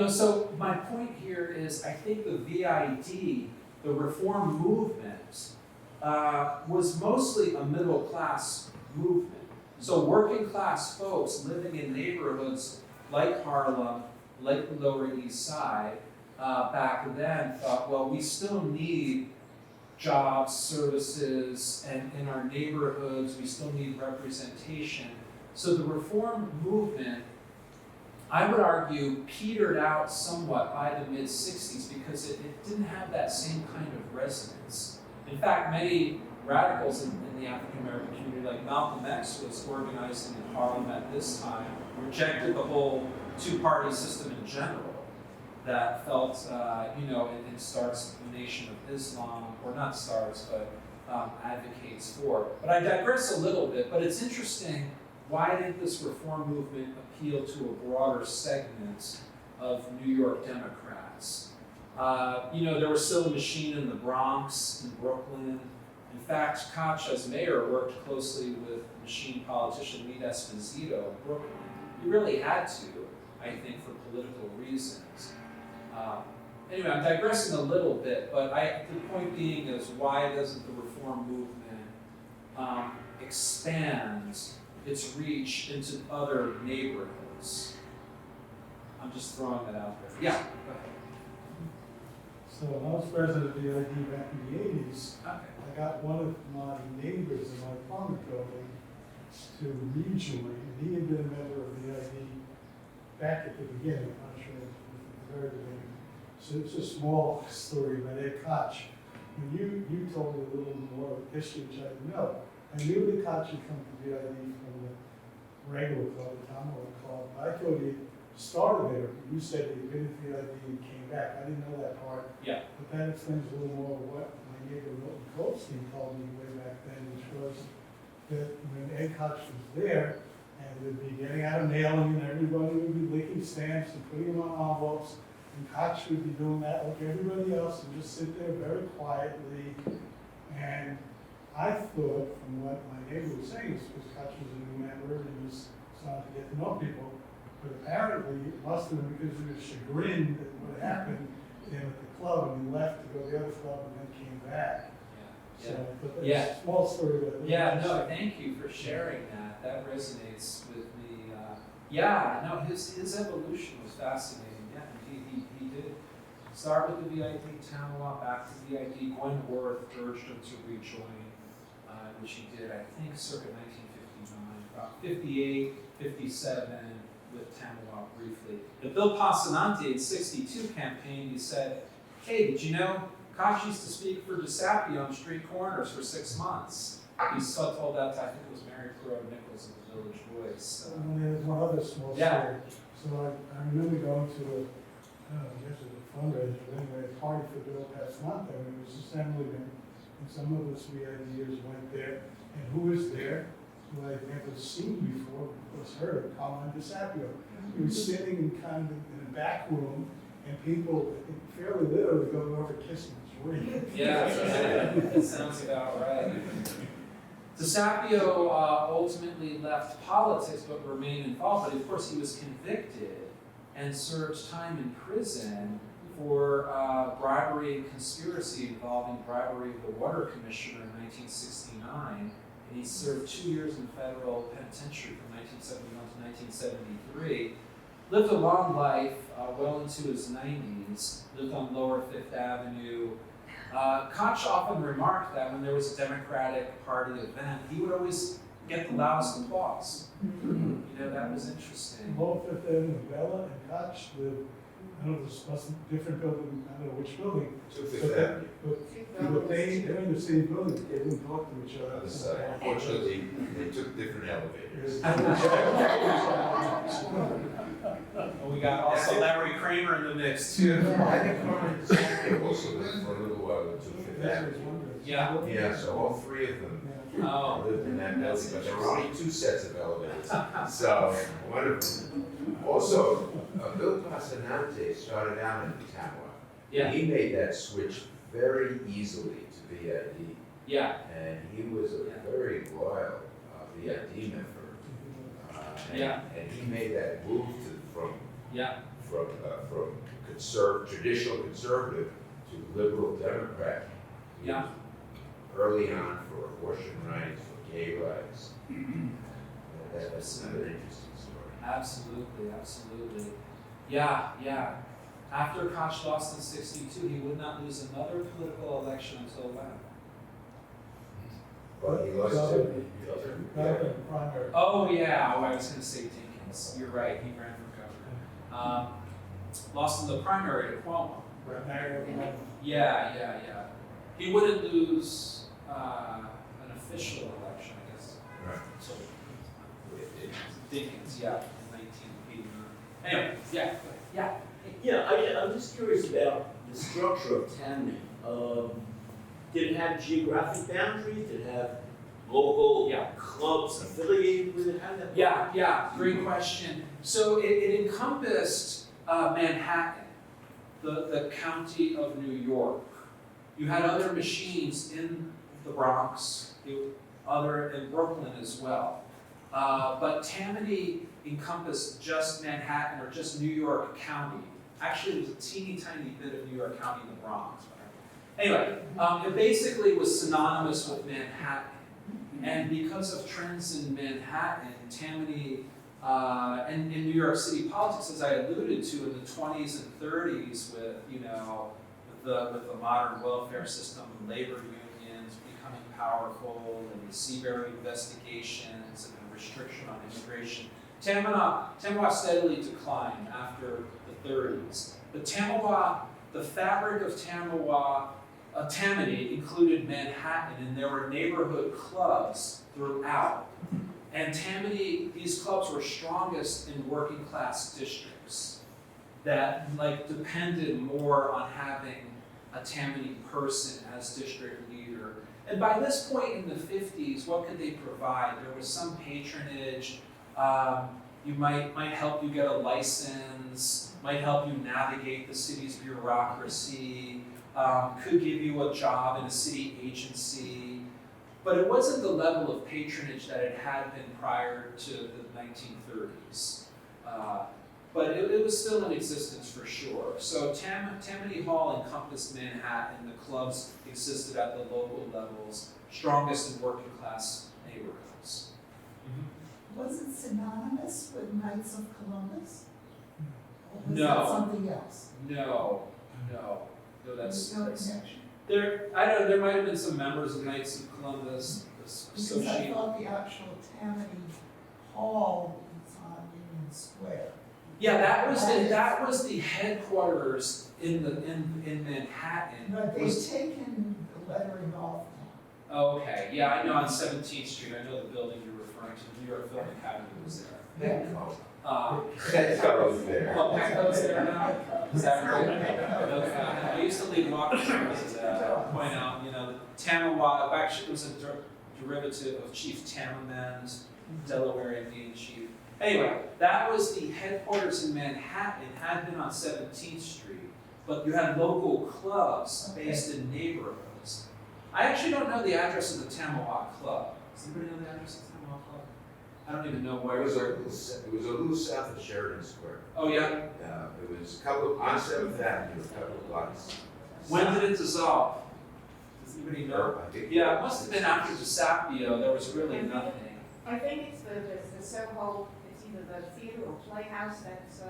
so my point here is I think the VID, the reform movement, was mostly a middle class movement. So working class folks living in neighborhoods like Harlem, like the Lower East Side, back then thought, well, we still need jobs, services, and in our neighborhoods, we still need representation. So the reform movement, I would argue, petered out somewhat by the mid-'60s because it didn't have that same kind of resonance. In fact, many radicals in the African American community, like Malcolm X was organizing in Harlem at this time, rejected the whole two-party system in general that felt, it starts the Nation of Islam, or not starts, but advocates for. But I digress a little bit, but it's interesting, why did this reform movement appeal to a broader segment of New York Democrats? There was still a machine in the Bronx, in Brooklyn. In fact, Koch, as mayor, worked closely with machine politician Lee Esposito in Brooklyn. He really had to, I think, for political reasons. Anyway, I'm digressing a little bit, but the point being is, why doesn't the reform movement expand its reach into other neighborhoods? I'm just throwing that out there. Yeah, go ahead. So when I was president of the VID back in the 80s, Okay. I got one of my neighbors in my apartment building to rejoin, and he had been a member of the VID back at the beginning, I'm not sure at the very beginning. So it's a small story about Ed Koch. And you told me a little more of the history, which I didn't know. I knew that Koch had come to VID from the regular club, the Tamawa club. I thought he started there. You said he'd been at VID and came back. I didn't know that part. Yeah. But that explains a little more of what my neighbor Milton Goldstein told me way back then, which was that when Ed Koch was there, and they'd be getting out a mailing, and everybody would be licking stamps and putting them on envelopes. And Koch would be doing that like everybody else, and just sit there very quietly. And I thought, from what my neighbor was saying, was because Koch was a new member and he was starting to get to know people. But apparently, it must have been because he was chagrined at what happened to him at the club, and he left to go to the other club and then came back. So, but that's Yeah. a small story. But Yeah, no, thank you for sharing that. That resonates with me. Yeah, no, his evolution was fascinating. Yeah, he did start with the VID, Tamawa, back to VID. Gwenworth urged him to rejoin, which he did, I think, circa 1959. About 58, 57 with Tamawa briefly. The Bill Passanante in 62 campaign, he said, hey, did you know Koch used to speak for DeSapio on street corners for 6 months. He told that to, I think it was Mary Perot Nichols of the Village Voice. And there's one other small Yeah. story. So I remember going to I guess it was a fundraiser, but anyway, a party for Bill Passanante, and it was assemblyman, and some of us VIDers went there, and who was there? Who I'd never seen before, was Herbert, Carmine DeSapio. He was sitting in kind of in a back room, and people, fairly literally, going over kissing his ring. Yeah, that sounds about right. DeSapio ultimately left politics but remained involved, but of course he was convicted and served time in prison for bribery and conspiracy involving bribery of the water commissioner in 1969. And he served 2 years in federal penitentiary from 1971 to 1973. Lived a long life, well into his 90s, lived on Lower Fifth Avenue. Koch often remarked that when there was a Democratic Party event, he would always get the loudest applause. You know, that was interesting. Lower Fifth Avenue, Bella and Koch lived, I don't know, this must be different building, I don't know which building. Took Fifth Avenue. But they're in the same building, they didn't talk to each other. On the side. Unfortunately, they took different elevators. And we got also Larry Kramer in the mix too. I think Carmine DeSapio also lived for a little while in Fifth Avenue. Yeah. Yeah, so all three of them Oh, lived in that building, but there were only 2 sets of elevators. So, one of them, also, Bill Passanante started out in Tamawa. yeah, He made that switch very easily to VID, yeah, and he was a very loyal VID member. Yeah. And he made that move yeah, from traditional conservative to liberal Democrat. He Yeah. was early on for abortion rights, for gay rights. That's another interesting story. absolutely, absolutely. Yeah, yeah. After Koch lost in 62, he would not lose another political election until when? But he lost to Primary. Oh, yeah, oh, I was going to say Dinkins. You're right, he ran for governor. Lost in the primary to Cuomo. Yeah. He wouldn't lose an official election, I guess. Right. So, Dinkins, yeah, in 1989. Anyway, yeah, go ahead. Yeah. Yeah, I'm just curious about the structure of Tammany. Did it have geographic boundaries? Did it have local Yeah. clubs affiliated with it? How did that work? Yeah, great question. So it encompassed Manhattan, the county of New York. You had other machines in the Bronx, other in Brooklyn as well. But Tammany encompassed just Manhattan or just New York County. Actually, it was a teeny tiny bit of New York County in the Bronx. Anyway, it basically was synonymous with Manhattan. And because of trends in Manhattan, Tammany, and in New York City politics, as I alluded to in the 20s and 30s with, with the modern welfare system and labor unions becoming powerful and the Seabury investigations and the restriction on immigration, Tamawa steadily declined after the 30s. But the fabric of Tammany included Manhattan, and there were neighborhood clubs throughout. And Tammany, these clubs were strongest in working class districts that depended more on having a Tammany person as district leader. And by this point in the 50s, what could they provide? There was some patronage, You might help you get a license, might help you navigate the city's bureaucracy, could give you a job in a city agency, but it wasn't the level of patronage that it had been prior to the 1930s. But it was still in existence for sure. So Tammany Hall encompassed Manhattan. The clubs existed at the local levels, strongest in working class neighborhoods. Was it synonymous with Knights of Columbus? Or was No. that something else? No, that's There's no connection. there. I don't know. There might have been some members of Knights of Columbus Because I associated. thought the actual Tammany Hall was on Union Square. Yeah, that was the headquarters in Manhattan. But they've Was- taken the lettering off now. Oh, okay, yeah, I know on 17th Street, I know the building you're referring to, the New York Film Academy was there. Petco's there. Oh, Petco's there now? Is that right? Okay, I used to lead walking tours to point out, the Tamawa, actually it was a derivative of Chief Tammany's Delaware Indian chief. Anyway, that was the headquarters in Manhattan. It had been on 17th Street, but you had local clubs based in neighborhoods. I actually don't know the address of the Tamawa Club. Does anybody know the address of the Tamawa Club? I don't even know It where. was a little south of Sheridan Square. Oh yeah? It was a couple, on 7th Avenue, a couple of blocks. When did it dissolve? Does anybody know? I think. Yeah, it must have been after DeSapio. There was really nothing. I think it's the so-called, it's either the theater or playhouse that's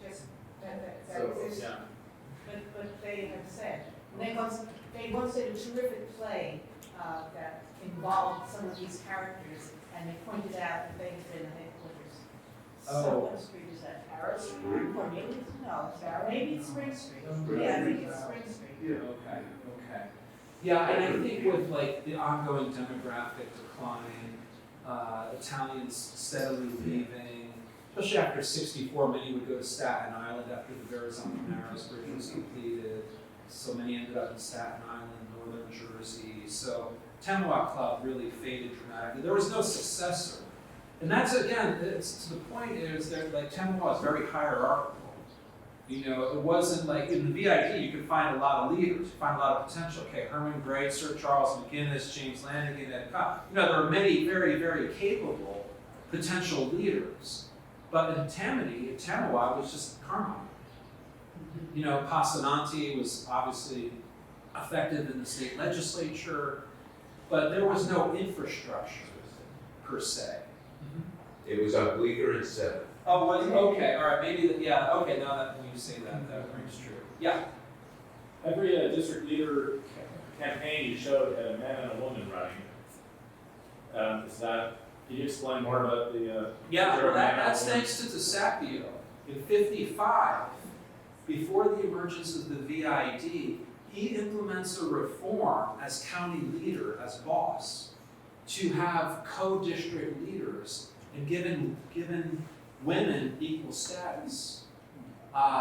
just, that exists. Yeah. But they have said, they once did a terrific play that involved some of these characters, and they pointed out that they had been the headquarters. Oh. So what street is that? Harris Street? Cornelius? No, it's maybe it's Spring Street. Yeah, I think it's Spring Street. Okay. Yeah, and I think with like the ongoing demographic decline, Italians steadily leaving, especially after '64, many would go to Staten Island after the Verrazano-Narrows Bridge was completed. So many ended up in Staten Island, northern Jersey. So Tamawa Club really faded dramatically. There was no successor. And that's, again, it's to the point is that like Tamawa is very hierarchical. It wasn't like in the VID, you could find a lot of leaders, you find a lot of potential. Okay, Herman Gray, Sir Charles McGinnis, James Lanigan, Ed Cobb. There are many very, very capable potential leaders. But in Tamawa, it was just Carmine. Passanante was obviously effective in the state legislature, but there was no infrastructure per se. It was on Bleecker and 7th. Oh, okay, all right, maybe, okay, now that when you say that rings true. Yeah, Every district leader campaign you showed had a man and a woman running. Can you explain more about the? that's thanks to DeSapio. In '55, before the emergence of the VID, he implements a reform as county leader, as boss, to have co-district leaders and given women equal status.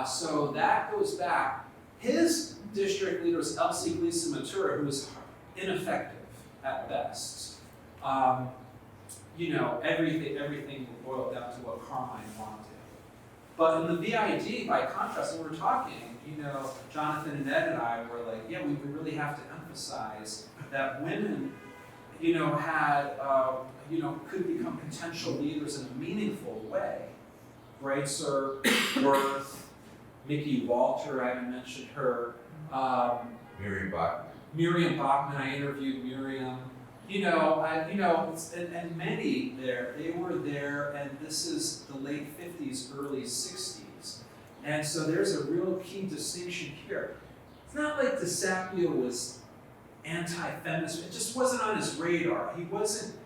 So that goes back. His district leader was Elsie Gleason Matura, who was ineffective at best. Everything boiled down to what Carmine wanted. But in the VID, by contrast, when we're talking, Jonathan and Ed and I were like, yeah, we really have to emphasize that women, could become potential leaders in a meaningful way. Greitzer, Worth, Mickey Walter, I haven't mentioned her. Miriam Bachman, I interviewed Miriam. And many there, they were there, and this is the late 50s, early 60s. And so there's a real key distinction here. It's not like DeSapio was anti-feminist, it just wasn't on his radar. He wasn't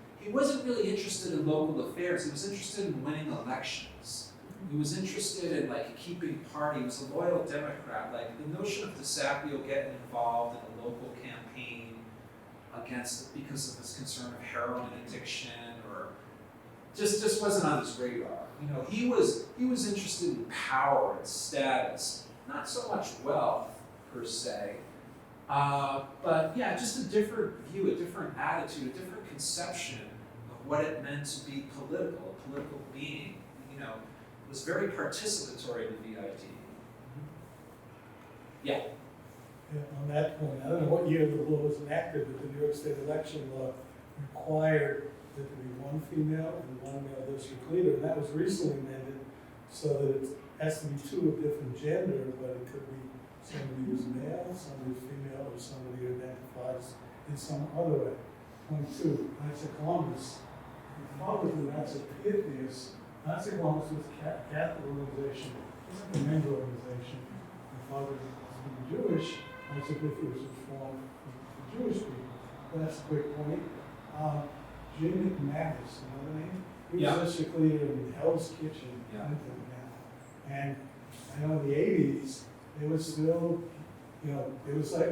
really interested in local affairs, he was interested in winning elections. He was interested in keeping party, he was a loyal Democrat. The notion of DeSapio getting involved in a local campaign because of his concern of heroin addiction or just wasn't on his radar. He was interested in power and status, not so much wealth per se. But yeah, just a different view, a different attitude, a different conception of what it meant to be political, a political being. You know, it was very participatory, the VID. Yeah. Yeah, on that point, I don't know what year the law was enacted, but the New York State election law required there to be one female and one male district leader, and that was recently amended so that it has to be two of different gender, but it could be somebody who's male, somebody who's female, or somebody who identifies in some other way. Point two, Knights of Columbus. The father of the Knights of Pythias, Knights of Columbus was a Catholic organization, it wasn't a member organization. The father being Jewish, Knights of Pythias was formed for Jewish people. But that's a quick point. Jim McManus, you know the name? He was district leader in Hell's Kitchen, Clinton now. And I know in the 80s, it was still, you know, it was like a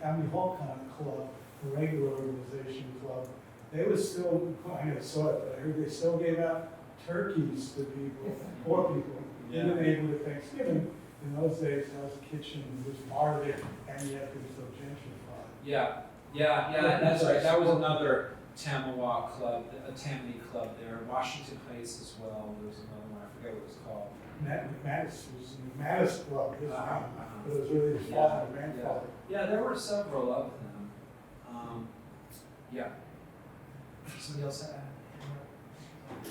Tammany Hall kind of club, a regular organization club. They was still, I never saw it, but I heard they still gave out turkeys to people, poor people, in the neighborhood of Thanksgiving. In those days, Hell's Kitchen was part of it, and yet it was so gentrified. Yeah, that's right. That was another Tamawa club, a Tammany club there. Washington Place as well. There was another one, I forget what it was called. McManus was the McManus club, his name, but it was really his father and grandfather. Yeah, there were several of them. Yeah. Somebody else add?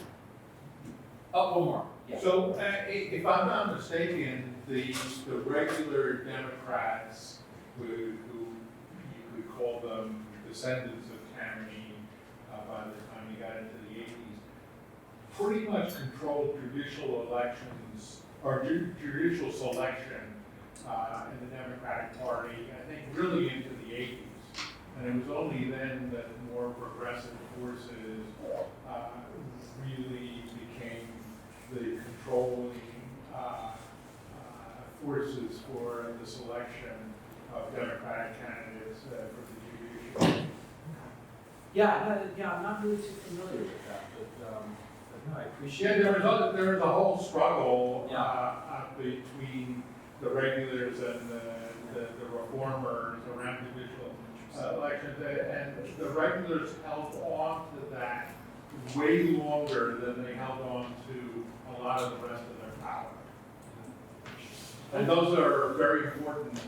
Oh, one more. Yeah. So, if I'm not mistaken, the regular Democrats, who you could call them descendants of Tammany by the time you got into the 80s, pretty much controlled judicial elections, or judicial selection in the Democratic Party, I think really into the 80s. And it was only then that more progressive forces really became the controlling forces for the selection of Democratic candidates for the judiciary. I'm not really too familiar with that, but no, I appreciate Yeah, it. there was a whole struggle between the regulars and the reformers around judicial elections, and the regulars held on to that way longer than they held on to a lot of the rest of their power. And those are very important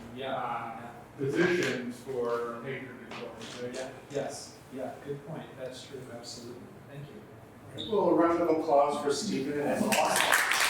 positions for patronage organizations. Yes, good point. That's true, absolutely. Thank you. Well, a round of applause for Stephen and Austin.